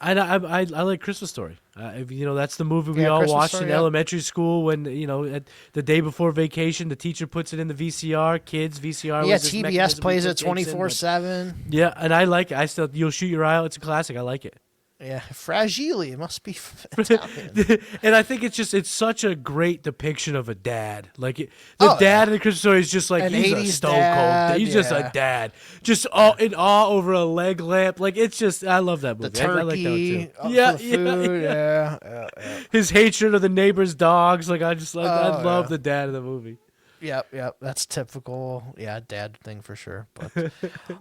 I like Christmas Story. That's the movie we Yeah, all Christmas watched Story, in yeah. elementary school when, at the day before vacation, the teacher puts it in the VCR. Kids, VCR Yeah, was this TBS mechanism plays we it took Jason, 24/7. Yeah, and I like it. You'll shoot your eye out. It's a classic. I like it. Yeah, Fragile. It must be Italian. And I think it's such a great depiction of a dad. Like the dad in the Christmas Story is just like An he's a 80s stone dad, cold. He's just a dad, just all in awe over a leg lamp. Like it's just I love that movie. The turkey, I like that one too. for the food. Yeah. His hatred of the neighbor's dogs. Like I love yeah. the dad of the movie. Yep. That's typical, dad thing for sure. But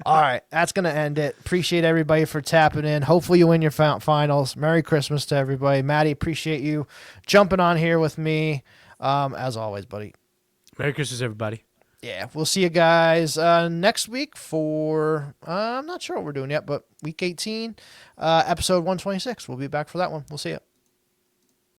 all right, that's gonna end it. Appreciate everybody for tapping in. Hopefully you win your finals. Merry Christmas to everybody. Maddie, appreciate you jumping on here with me. As always, buddy. Merry Christmas, everybody. Yeah, we'll see you guys next week for I'm not sure what we're doing yet, but week 18, episode 126. We'll be back for that one. We'll see you.